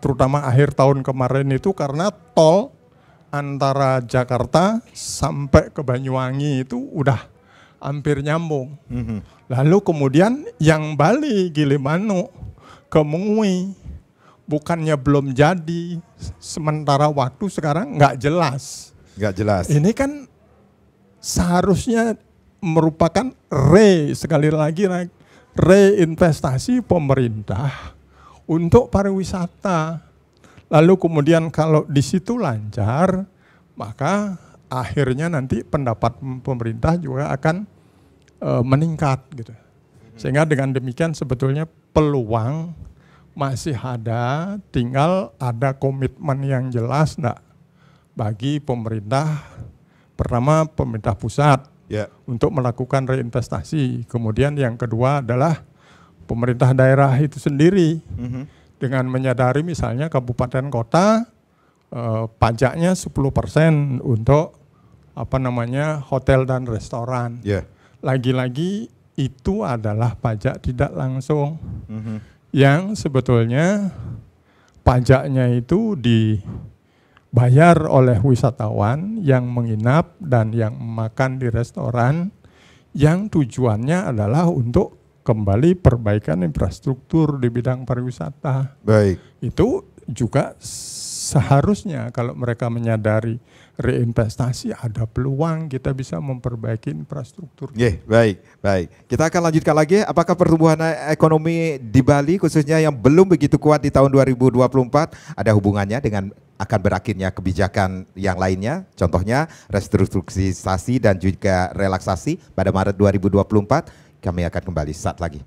[SPEAKER 2] terutama akhir tahun kemarin itu karena tol antara Jakarta sampai ke Banyuwangi itu udah hampir nyambung. Lalu kemudian yang Bali Gilimanuk ke Mengui bukannya belum jadi, sementara waktu sekarang nggak jelas.
[SPEAKER 1] Nggak jelas.
[SPEAKER 2] Ini kan seharusnya merupakan sekali lagi reinvestasi pemerintah untuk pariwisata. Lalu kemudian kalau di situ lancar, maka akhirnya nanti pendapat pemerintah juga akan meningkat gitu. Sehingga dengan demikian sebetulnya peluang masih ada, tinggal ada komitmen yang jelas enggak bagi pemerintah. Pertama pemerintah pusat untuk melakukan reinvestasi. Kemudian yang kedua adalah pemerintah daerah itu sendiri. Dengan menyadari misalnya kabupaten kota pajaknya 10% untuk hotel dan restoran. Lagi-lagi itu adalah pajak tidak langsung yang sebetulnya pajaknya itu dibayar oleh wisatawan yang menginap dan yang makan di restoran yang tujuannya adalah untuk kembali perbaikan infrastruktur di bidang pariwisata.
[SPEAKER 1] Baik.
[SPEAKER 2] Itu juga seharusnya kalau mereka menyadari reinvestasi ada peluang kita bisa memperbaiki infrastruktur.
[SPEAKER 1] Baik. Kita akan lanjutkan lagi. Apakah pertumbuhan ekonomi di Bali khususnya yang belum begitu kuat di tahun 2024 ada hubungannya dengan akan berakhirnya kebijakan yang lainnya? Contohnya restrukturisasi dan juga relaksasi pada Maret 2024. Kami akan kembali saat lagi.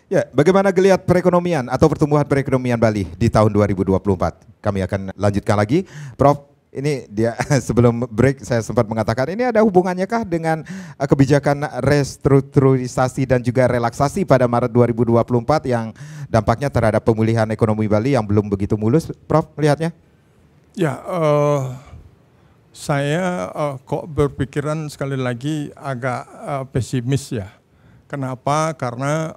[SPEAKER 1] Ya, bagaimana geliat perekonomian atau pertumbuhan perekonomian Bali di tahun 2024? Kami akan lanjutkan lagi. Prof, ini dia sebelum break saya sempat mengatakan ini ada hubungannya kah dengan kebijakan restrukturisasi dan juga relaksasi pada Maret 2024 yang dampaknya terhadap pemulihan ekonomi Bali yang belum begitu mulus, Prof, melihatnya?
[SPEAKER 2] Ya, saya kok berpikiran sekali lagi agak pesimis ya. Kenapa? Karena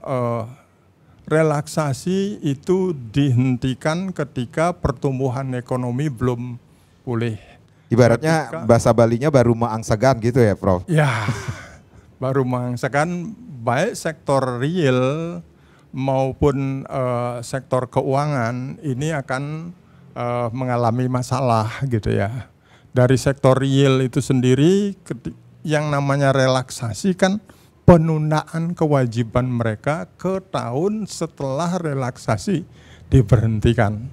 [SPEAKER 2] relaksasi itu dihentikan ketika pertumbuhan ekonomi belum pulih.
[SPEAKER 1] Ibaratnya bahasa Balinya baru meangsagan gitu ya, Prof?
[SPEAKER 2] Ya, baru meangsagan baik sektor real maupun sektor keuangan ini akan mengalami masalah gitu ya. Dari sektor real itu sendiri yang namanya relaksasi kan penundaan kewajiban mereka ke tahun setelah relaksasi diberhentikan.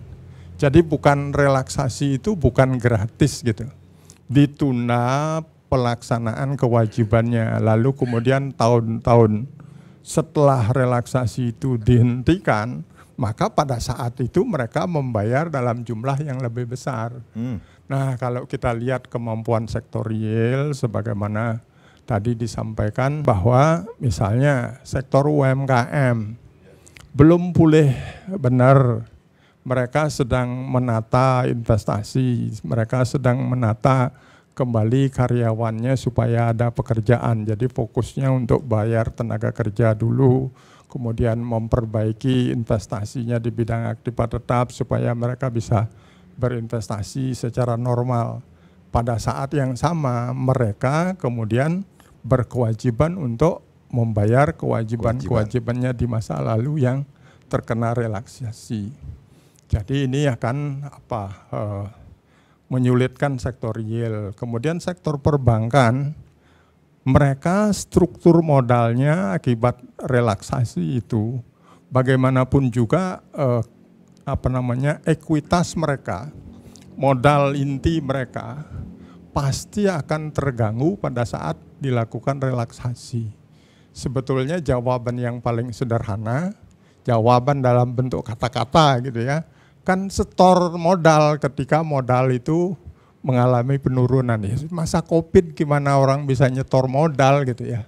[SPEAKER 2] Jadi bukan relaksasi itu bukan gratis gitu. Ditunda pelaksanaan kewajibannya. Lalu kemudian tahun-tahun setelah relaksasi itu dihentikan, maka pada saat itu mereka membayar dalam jumlah yang lebih besar. Nah, kalau kita lihat kemampuan sektor real sebagaimana tadi disampaikan bahwa misalnya sektor UMKM belum pulih benar. Mereka sedang menata investasi, mereka sedang menata kembali karyawannya supaya ada pekerjaan. Jadi fokusnya untuk bayar tenaga kerja dulu, kemudian memperbaiki investasinya di bidang aktiva tetap supaya mereka bisa berinvestasi secara normal. Pada saat yang sama mereka kemudian berkewajiban untuk membayar kewajiban-kewajibannya di masa lalu yang terkena relaksasi. Jadi ini akan menyulitkan sektor real. Kemudian sektor perbankan, mereka struktur modalnya akibat relaksasi itu bagaimanapun juga ekuitas mereka, modal inti mereka pasti akan terganggu pada saat dilakukan relaksasi. Sebetulnya jawaban yang paling sederhana, jawaban dalam bentuk kata-kata gitu ya, kan setor modal ketika modal itu mengalami penurunan. Ya, masa COVID gimana orang bisa nyetor modal gitu ya.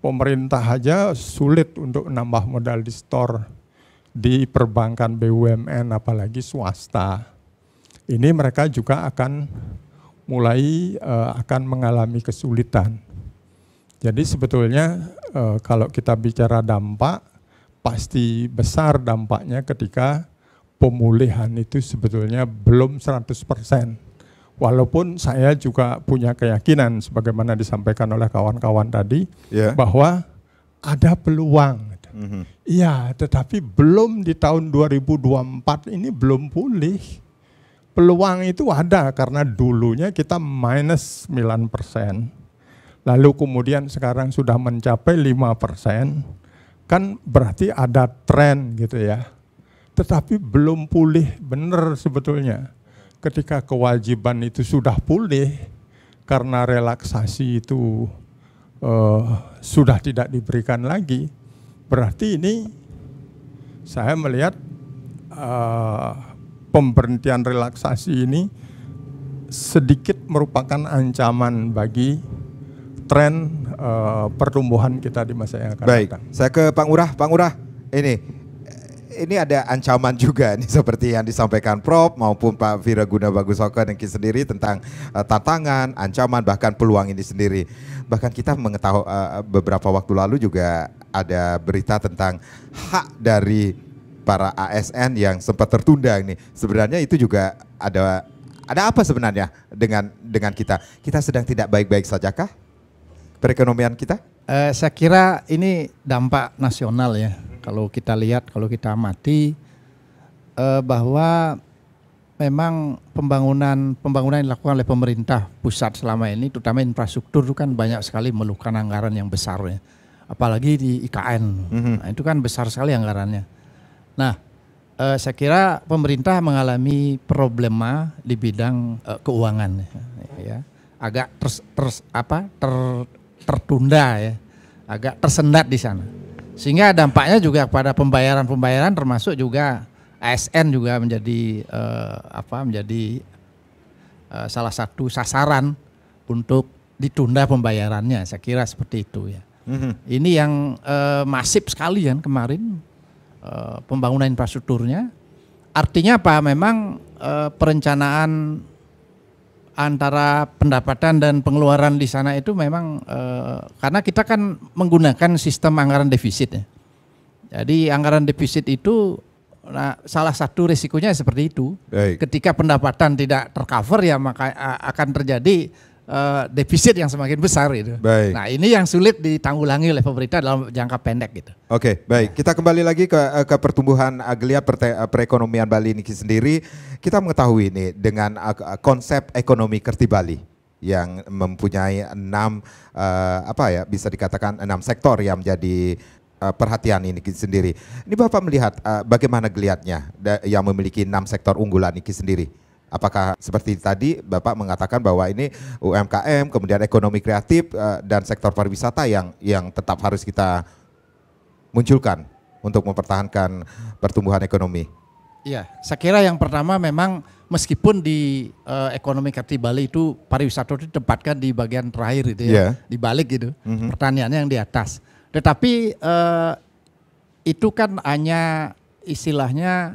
[SPEAKER 2] Pemerintah aja sulit untuk nambah modal di store, di perbankan BUMN apalagi swasta. Ini mereka juga akan mulai akan mengalami kesulitan. Jadi sebetulnya kalau kita bicara dampak, pasti besar dampaknya ketika pemulihan itu sebetulnya belum 100%. Walaupun saya juga punya keyakinan sebagaimana disampaikan oleh kawan-kawan tadi bahwa ada peluang. Iya, tetapi belum di tahun 2024 ini belum pulih. Peluang itu ada karena dulunya kita minus 9%. Lalu kemudian sekarang sudah mencapai 5%. Kan berarti ada tren gitu ya. Tetapi belum pulih benar sebetulnya. Ketika kewajiban itu sudah pulih karena relaksasi itu sudah tidak diberikan lagi, berarti ini saya melihat pemberhentian relaksasi ini sedikit merupakan ancaman bagi tren pertumbuhan kita di masa yang akan datang.
[SPEAKER 1] Baik, saya ke Pak Ngurah, ini ada ancaman juga nih seperti yang disampaikan Prof maupun Pak Viraguna Bagusoko sendiri tentang tantangan, ancaman bahkan peluang ini sendiri. Bahkan kita mengetahui beberapa waktu lalu juga ada berita tentang hak dari para ASN yang sempat tertunda ini. Sebenarnya itu juga ada apa sebenarnya dengan kita? Kita sedang tidak baik-baik sajakah perekonomian kita?
[SPEAKER 4] Saya kira ini dampak nasional ya. Kalau kita lihat, kalau kita amati bahwa memang pembangunan yang dilakukan oleh pemerintah pusat selama ini, terutama infrastruktur itu kan banyak sekali memerlukan anggaran yang besar ya. Apalagi di IKN, nah, itu kan besar sekali anggarannya. Nah, saya kira pemerintah mengalami problema di bidang keuangan ya. Agak tertunda ya, agak tersendat di sana. Sehingga dampaknya juga pada pembayaran termasuk juga ASN juga menjadi salah satu sasaran untuk ditunda pembayarannya. Saya kira seperti itu ya. Ini yang masif sekali kan kemarin pembangunan infrastrukturnya. Artinya apa? Memang perencanaan antara pendapatan dan pengeluaran di sana itu memang karena kita kan menggunakan sistem anggaran defisit ya. Jadi anggaran defisit itu salah satu risikonya seperti itu.
[SPEAKER 1] Baik.
[SPEAKER 4] Ketika pendapatan tidak tercover ya maka akan terjadi defisit yang semakin besar itu.
[SPEAKER 1] Baik.
[SPEAKER 4] Nah, ini yang sulit ditanggulangi oleh pemerintah dalam jangka pendek gitu.
[SPEAKER 1] Oke, baik. Kita kembali lagi ke pertumbuhan geliat perekonomian Bali ini sendiri. Kita mengetahui ini dengan konsep ekonomi Kerti Bali yang mempunyai 6 bisa dikatakan 6 sektor yang menjadi perhatian ini sendiri. Ini Bapak melihat bagaimana geliatnya yang memiliki 6 sektor unggulan ini sendiri? Apakah seperti tadi Bapak mengatakan bahwa ini UMKM, kemudian ekonomi kreatif dan sektor pariwisata yang tetap harus kita munculkan untuk mempertahankan pertumbuhan ekonomi?
[SPEAKER 4] Iya, saya kira yang pertama memang meskipun di ekonomi Kerti Bali itu pariwisata itu ditempatkan di bagian terakhir itu ya, di balik gitu, pertaniannya yang di atas. Tetapi itu kan hanya istilahnya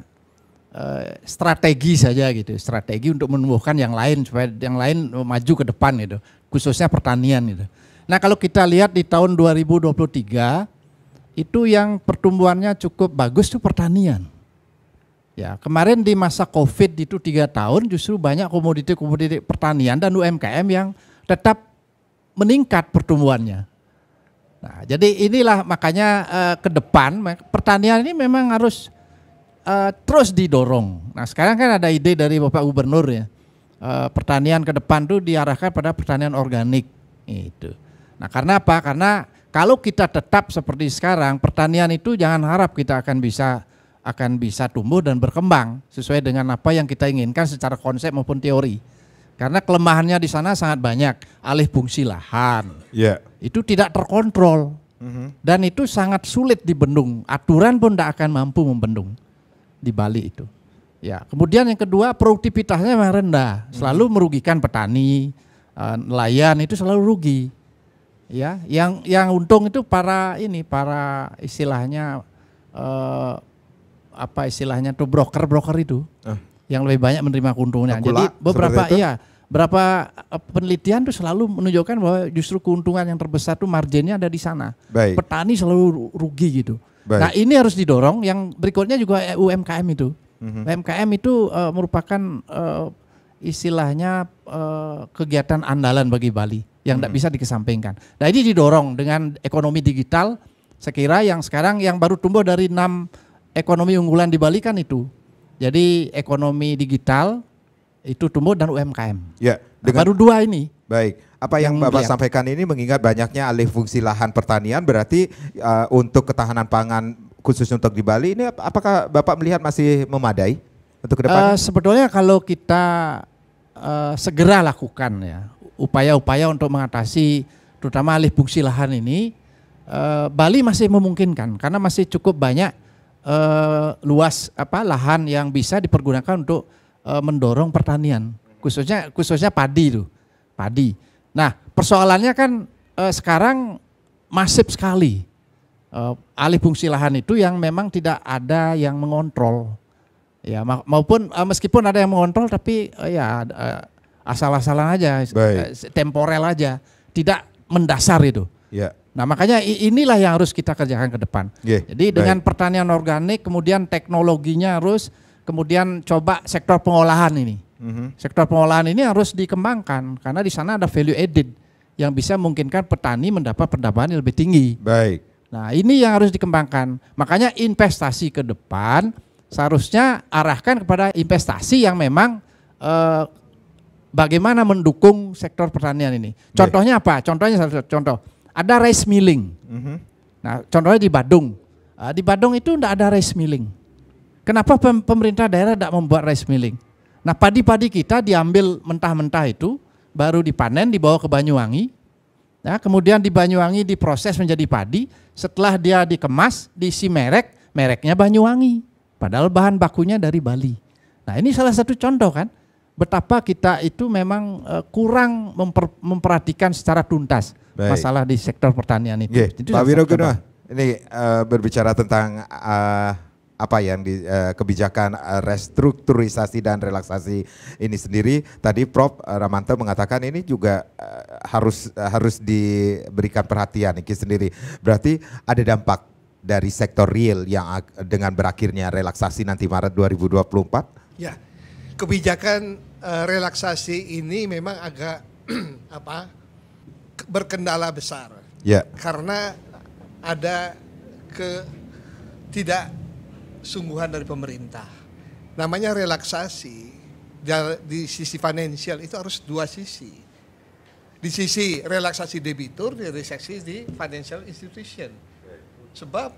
[SPEAKER 4] strategi saja gitu, strategi untuk menumbuhkan yang lain supaya yang lain maju ke depan gitu, khususnya pertanian gitu. Nah kalau kita lihat di tahun 2023 itu yang pertumbuhannya cukup bagus itu pertanian. Ya kemarin di masa COVID itu 3 tahun justru banyak komoditi-komoditi pertanian dan UMKM yang tetap meningkat pertumbuhannya. Nah, jadi inilah makanya ke depan pertanian ini memang harus terus didorong. Nah, sekarang kan ada ide dari Bapak Gubernur ya, pertanian ke depan tuh diarahkan pada pertanian organik. Itu. Nah, karena apa? Karena kalau kita tetap seperti sekarang, pertanian itu jangan harap kita akan bisa tumbuh dan berkembang sesuai dengan apa yang kita inginkan secara konsep maupun teori. Karena kelemahannya di sana sangat banyak, alih fungsi lahan. Itu tidak terkontrol. Dan itu sangat sulit dibendung. Aturan pun tidak akan mampu membendung di Bali itu. Ya, kemudian yang kedua, produktivitasnya memang rendah, selalu merugikan petani, nelayan itu selalu rugi. Ya, yang untung itu para istilahnya tuh broker itu. Yang lebih banyak menerima keuntungan. Jadi beberapa penelitian tuh selalu menunjukkan bahwa justru keuntungan yang terbesar tuh marginnya ada di sana.
[SPEAKER 1] Baik.
[SPEAKER 4] Petani selalu rugi gitu.
[SPEAKER 1] Baik.
[SPEAKER 4] Nah, ini harus didorong. Yang berikutnya juga UMKM itu. UMKM itu merupakan istilahnya kegiatan andalan bagi Bali yang tidak bisa dikesampingkan. Nah, ini didorong dengan ekonomi digital. Saya kira yang sekarang yang baru tumbuh dari 6 ekonomi unggulan di Bali kan itu. Jadi ekonomi digital itu tumbuh dan UMKM.
[SPEAKER 1] Ya,
[SPEAKER 4] baru 2 ini.
[SPEAKER 1] Baik, apa yang Bapak sampaikan ini mengingat banyaknya alih fungsi lahan pertanian, berarti untuk ketahanan pangan khusus untuk di Bali ini apakah Bapak melihat masih memadai untuk ke depan?
[SPEAKER 4] Sebetulnya kalau kita segera lakukan ya upaya-upaya untuk mengatasi terutama alih fungsi lahan ini, Bali masih memungkinkan karena masih cukup banyak luas lahan yang bisa dipergunakan untuk mendorong pertanian, khususnya padi itu. Padi. Nah, persoalannya kan sekarang masif sekali alih fungsi lahan itu yang memang tidak ada yang mengontrol. Ya, maupun meskipun ada yang mengontrol tapi asal-asalan aja, temporel aja, tidak mendasar itu.
[SPEAKER 1] Ya.
[SPEAKER 4] Nah, makanya inilah yang harus kita kerjakan ke depan. Jadi dengan pertanian organik, kemudian teknologinya harus, kemudian coba sektor pengolahan ini. Sektor pengolahan ini harus dikembangkan karena di sana ada value added yang bisa memungkinkan petani mendapat pendapatan yang lebih tinggi.
[SPEAKER 1] Baik.
[SPEAKER 4] Nah, ini yang harus dikembangkan. Makanya investasi ke depan seharusnya arahkan kepada investasi yang memang bagaimana mendukung sektor pertanian ini. Contohnya apa? Contohnya contoh. Ada rice milling. Nah, contohnya di Badung. Di Badung itu tidak ada rice milling. Kenapa pemerintah daerah tidak membuat rice milling? Nah, padi-padi kita diambil mentah-mentah itu, baru dipanen, dibawa ke Banyuwangi. Nah, kemudian di Banyuwangi diproses menjadi padi. Setelah dia dikemas, diisi mereknya Banyuwangi. Padahal bahan bakunya dari Bali. Nah, ini salah satu contoh kan, betapa kita itu memang kurang memperhatikan secara tuntas. Baik. Masalah di sektor pertanian itu.
[SPEAKER 1] Pak Wirogunoa, ini berbicara tentang apa yang di kebijakan restrukturisasi dan relaksasi ini sendiri. Tadi Prof. Ramanto mengatakan ini juga harus diberikan perhatian ini sendiri. Berarti ada dampak dari sektor real yang dengan berakhirnya relaksasi nanti Maret 2024?
[SPEAKER 3] Ya, kebijakan relaksasi ini memang agak berkendala besar, karena ada ketidaksungguhan dari pemerintah. Namanya relaksasi di sisi finansial itu harus 2 sisi. Di sisi relaksasi debitur, di relaksasi di financial institution. Sebab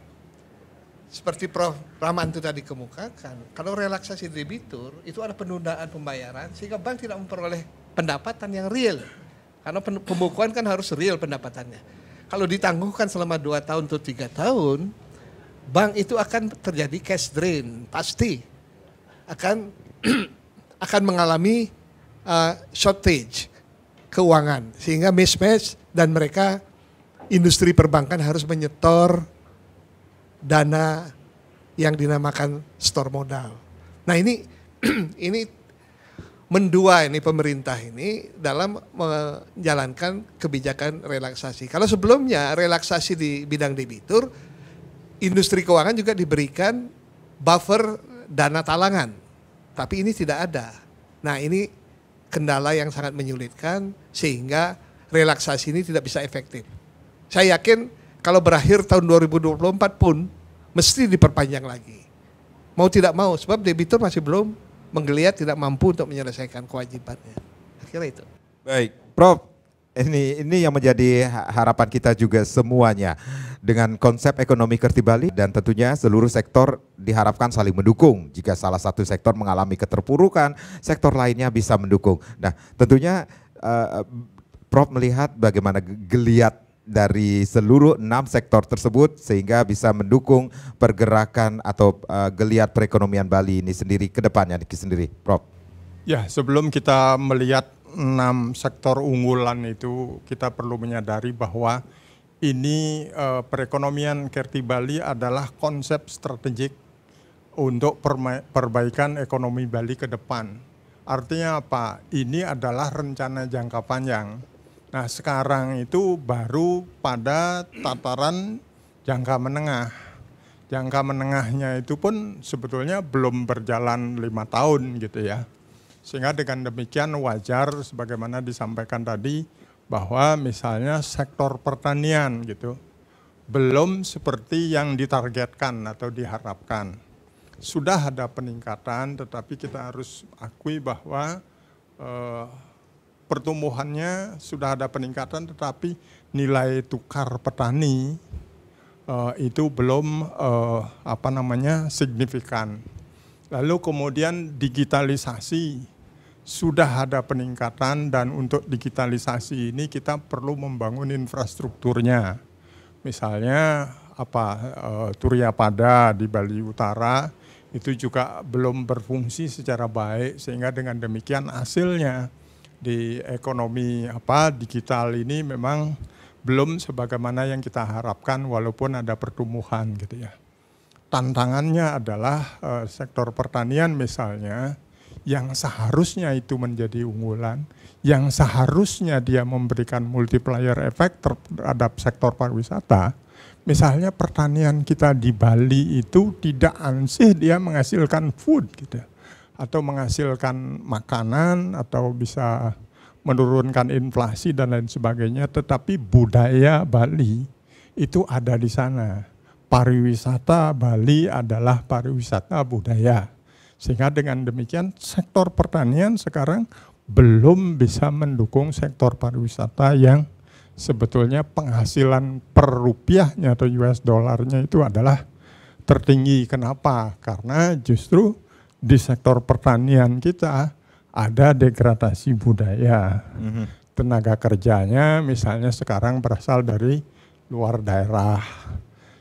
[SPEAKER 3] seperti Prof. Ramanto tadi kemukakan, kalau relaksasi debitur itu ada penundaan pembayaran sehingga bank tidak memperoleh pendapatan yang real. Karena pembukuan kan harus real pendapatannya. Kalau ditangguhkan selama 2 tahun atau 3 tahun, bank itu akan terjadi cash drain, pasti akan mengalami shortage keuangan, sehingga mismatch dan mereka industri perbankan harus menyetor dana yang dinamakan store modal. Nah, ini mendua ini pemerintah ini dalam menjalankan kebijakan relaksasi. Kalau sebelumnya relaksasi di bidang debitur, industri keuangan juga diberikan buffer dana talangan, tapi ini tidak ada. Nah, ini kendala yang sangat menyulitkan sehingga relaksasi ini tidak bisa efektif. Saya yakin kalau berakhir tahun 2024 pun mesti diperpanjang lagi. Mau tidak mau, sebab debitur masih belum menggeliat, tidak mampu untuk menyelesaikan kewajibannya. Kira itu.
[SPEAKER 1] Baik, Prof. Ini yang menjadi harapan kita juga semuanya dengan konsep ekonomi Kerti Bali, dan tentunya seluruh sektor diharapkan saling mendukung. Jika salah satu sektor mengalami keterpurukan, sektor lainnya bisa mendukung. Nah, tentunya Prof melihat bagaimana geliat dari seluruh 6 sektor tersebut sehingga bisa mendukung pergerakan atau geliat perekonomian Bali ini sendiri ke depannya sendiri, Prof.
[SPEAKER 2] Ya, sebelum kita melihat 6 sektor unggulan itu, kita perlu menyadari bahwa ini perekonomian Kerti Bali adalah konsep strategik untuk perbaikan ekonomi Bali ke depan. Artinya apa? Ini adalah rencana jangka panjang. Nah, sekarang itu baru pada tataran jangka menengah. Jangka menengahnya itu pun sebetulnya belum berjalan 5 tahun gitu ya. Sehingga dengan demikian wajar sebagaimana disampaikan tadi bahwa misalnya sektor pertanian gitu belum seperti yang ditargetkan atau diharapkan. Sudah ada peningkatan, tetapi kita harus akui bahwa pertumbuhannya sudah ada peningkatan, tetapi nilai tukar petani itu belum signifikan. Lalu kemudian digitalisasi sudah ada peningkatan, dan untuk digitalisasi ini kita perlu membangun infrastrukturnya. Misalnya Turiya Pada di Bali Utara itu juga belum berfungsi secara baik, sehingga dengan demikian hasilnya di ekonomi digital ini memang belum sebagaimana yang kita harapkan walaupun ada pertumbuhan gitu ya. Tantangannya adalah sektor pertanian misalnya, yang seharusnya itu menjadi unggulan, yang seharusnya dia memberikan multiplier effect terhadap sektor pariwisata. Misalnya pertanian kita di Bali itu tidak ansih dia menghasilkan food gitu, atau menghasilkan makanan, atau bisa menurunkan inflasi dan lain sebagainya, tetapi budaya Bali itu ada di sana. Pariwisata Bali adalah pariwisata budaya. Sehingga dengan demikian sektor pertanian sekarang belum bisa mendukung sektor pariwisata yang sebetulnya penghasilan per rupiahnya atau US dollarnya itu adalah tertinggi. Kenapa? Karena justru di sektor pertanian kita ada degradasi budaya. Tenaga kerjanya misalnya sekarang berasal dari luar daerah.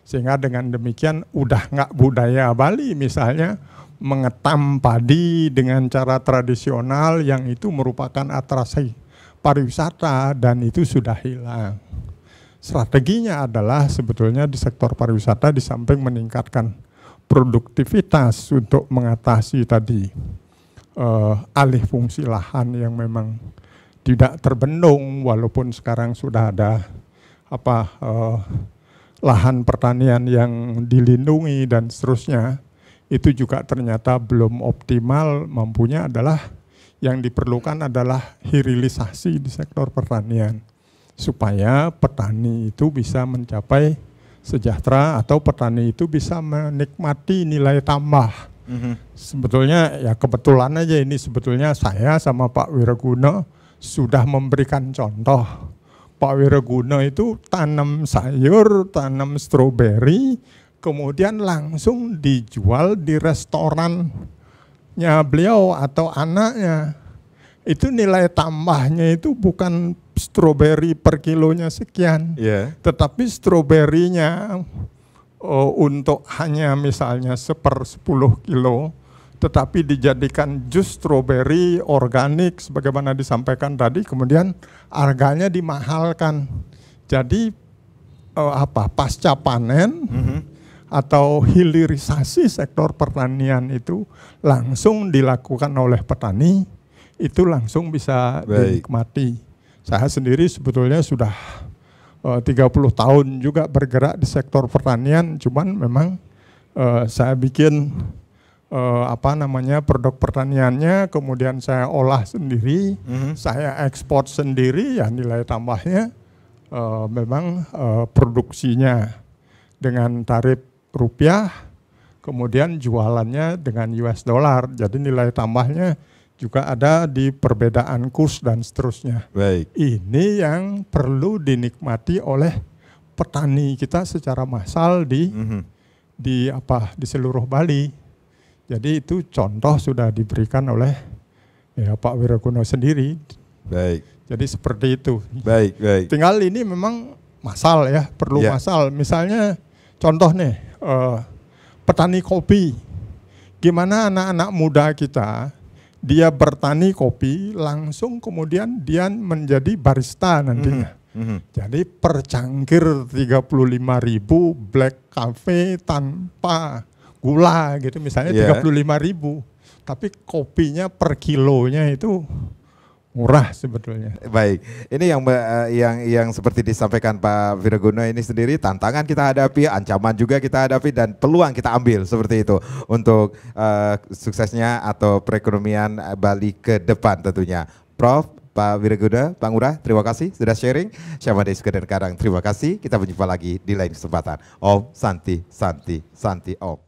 [SPEAKER 2] Sehingga dengan demikian udah nggak budaya Bali misalnya mengetam padi dengan cara tradisional yang itu merupakan atraksi pariwisata, dan itu sudah hilang. Strateginya adalah sebetulnya di sektor pariwisata di samping meningkatkan produktivitas untuk mengatasi tadi alih fungsi lahan yang memang tidak terbendung, walaupun sekarang sudah ada lahan pertanian yang dilindungi dan seterusnya, itu juga ternyata belum optimal mampunya. Adalah yang diperlukan adalah hilirisasi di sektor pertanian supaya petani itu bisa mencapai sejahtera atau petani itu bisa menikmati nilai tambah. Sebetulnya ya kebetulan aja ini sebetulnya saya sama Pak Wiraguna sudah memberikan contoh. Pak Wiraguna itu tanam sayur, tanam stroberi, kemudian langsung dijual di restorannya beliau atau anaknya. Itu nilai tambahnya itu bukan stroberi per kilonya sekian, tetapi stroberinya untuk hanya misalnya 1/10 kilo, tetapi dijadikan jus stroberi organik sebagaimana disampaikan tadi, kemudian harganya dimahalkan. Jadi pasca panen atau hilirisasi sektor pertanian itu langsung dilakukan oleh petani, itu langsung bisa dinikmati. Saya sendiri sebetulnya sudah 30 tahun juga bergerak di sektor pertanian, cuman memang saya bikin produk pertaniannya, kemudian saya olah sendiri, saya ekspor sendiri, ya nilai tambahnya memang produksinya dengan tarif rupiah, kemudian jualannya dengan US dollar. Jadi nilai tambahnya juga ada di perbedaan kurs dan seterusnya.
[SPEAKER 1] Baik.
[SPEAKER 2] Ini yang perlu dinikmati oleh petani kita secara massal di seluruh Bali. Jadi itu contoh sudah diberikan oleh Pak Wiraguno sendiri.
[SPEAKER 1] Baik.
[SPEAKER 2] Jadi seperti itu.
[SPEAKER 1] Baik, baik.
[SPEAKER 2] Tinggal ini memang massal ya, perlu massal. Misalnya contoh nih, petani kopi. Gimana anak-anak muda kita, dia bertani kopi, langsung kemudian dia menjadi barista nantinya. Jadi per cangkir 35.000 black cafe tanpa gula gitu misalnya 35.000. Tapi kopinya per kilonya itu murah sebetulnya.
[SPEAKER 1] Baik, ini yang seperti disampaikan Pak Wiraguno ini sendiri, tantangan kita hadapi, ancaman juga kita hadapi, dan peluang kita ambil seperti itu untuk suksesnya atau perekonomian Bali ke depan tentunya. Prof, Pak Wiraguno, Pak Ngurah, terima kasih sudah sharing. Syamade Sekedar Karang, terima kasih. Kita berjumpa lagi di lain kesempatan. Om Santi, Santi, Santi Om.